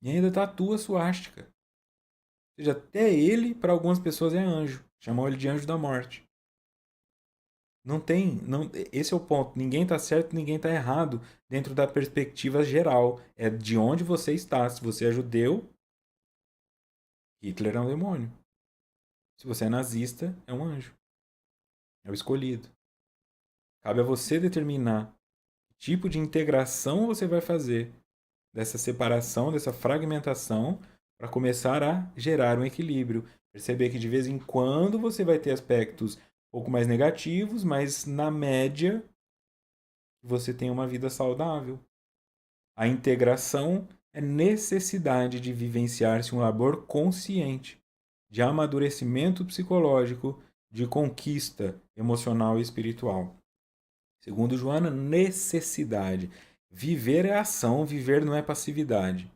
E ainda tatua suástica. Ou seja, até ele, para algumas pessoas, é anjo. Chamam ele de anjo da morte. Não tem. Não, esse é o ponto. Ninguém está certo, ninguém está errado dentro da perspectiva geral. É de onde você está. Se você é judeu, Hitler é um demônio. Se você é nazista, é um anjo. É o escolhido. Cabe a você determinar que tipo de integração você vai fazer dessa separação, dessa fragmentação, para começar a gerar um equilíbrio. Perceber que de vez em quando você vai ter aspectos um pouco mais negativos, mas na média você tem uma vida saudável. A integração é necessidade de vivenciar-se um labor consciente, de amadurecimento psicológico, de conquista emocional e espiritual. Segundo Joana, necessidade. Viver é ação, viver não é passividade.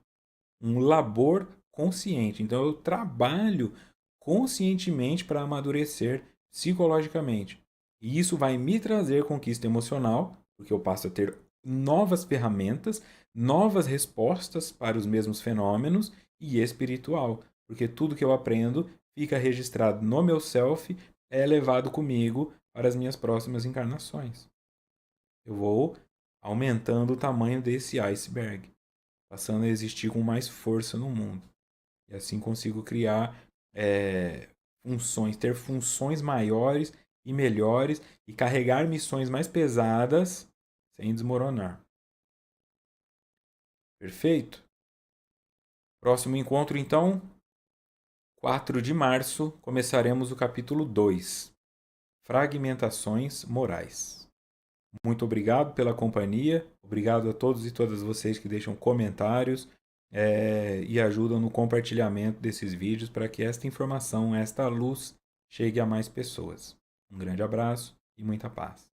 Um labor consciente. Então eu trabalho conscientemente para amadurecer psicologicamente. E isso vai me trazer conquista emocional, porque eu passo a ter novas ferramentas, novas respostas para os mesmos fenômenos e espiritual, porque tudo que eu aprendo fica registrado no meu self, é levado comigo para as minhas próximas encarnações. Eu vou aumentando o tamanho desse iceberg, passando a existir com mais força no mundo. E assim consigo criar funções, ter funções maiores e melhores e carregar missões mais pesadas sem desmoronar. Perfeito? Próximo encontro, então, 4 de março, começaremos o capítulo 2, Fragmentações Morais. Muito obrigado pela companhia, obrigado a todos e todas vocês que deixam comentários e ajudam no compartilhamento desses vídeos para que esta informação, esta luz, chegue a mais pessoas. Um grande abraço e muita paz.